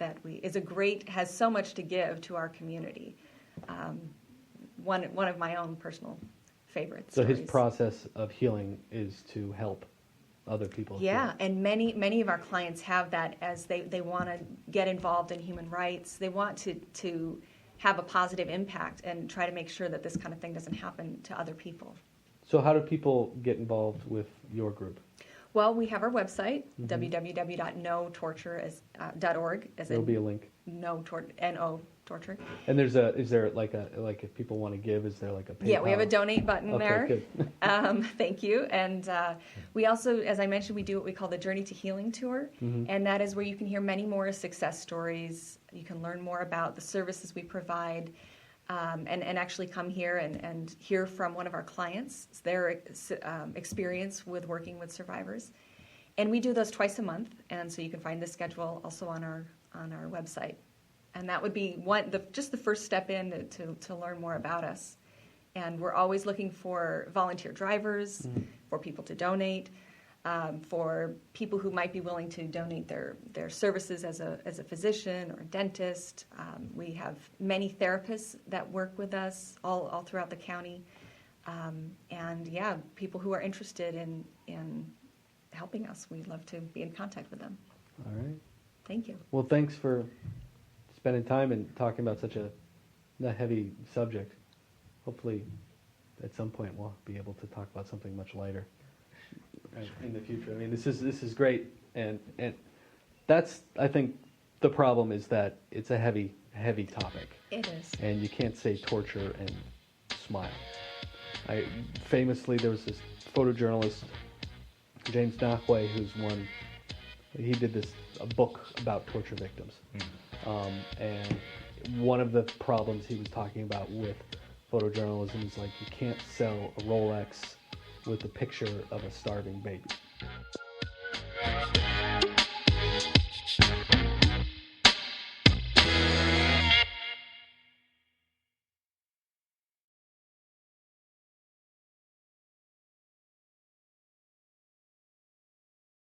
has so much to give to our community. One of my own personal favorites. So stories. his process of healing is to help other people. Yeah, and many of our clients have that as they want to get involved in human rights. They want to have a positive impact and try to make sure that this kind of thing doesn't happen to other people. So how do people get involved with your group? Well, we have our website, www.notorture.org. There'll be a link. N-O torture. And is there like if people want to give, is there like a PayPal? Yeah, we have a donate button there. Good. Thank you. And we also, as I mentioned, we do what we call the Journey to Healing Tour. And that is where you can hear many more success stories. You can learn more about the services we provide, and actually come here and hear from one of our clients, their experience with working with survivors. And we do those twice a month, and so you can find the schedule also on our website. And that would be just the first step in to learn more about us. And we're always looking for volunteer drivers, for people to donate, for people who might be willing to donate their services as a physician or a dentist. We have many therapists that work with us all throughout the county. And yeah, people who are interested in helping us, we'd love to be in contact with them. All right. Thank you. Well, thanks for spending time and talking about such a heavy subject. Hopefully, at some point, we'll be able to talk about something much lighter in the future. I mean, this is great, and that's, I think, the problem is that it's a heavy topic. It is. And you can't say torture and smile. Famously, there was this photojournalist, James Nachtwey, he did a book about torture victims. And one of the problems he was talking about with photojournalism is like, you can't sell a Rolex with a picture of a starving baby.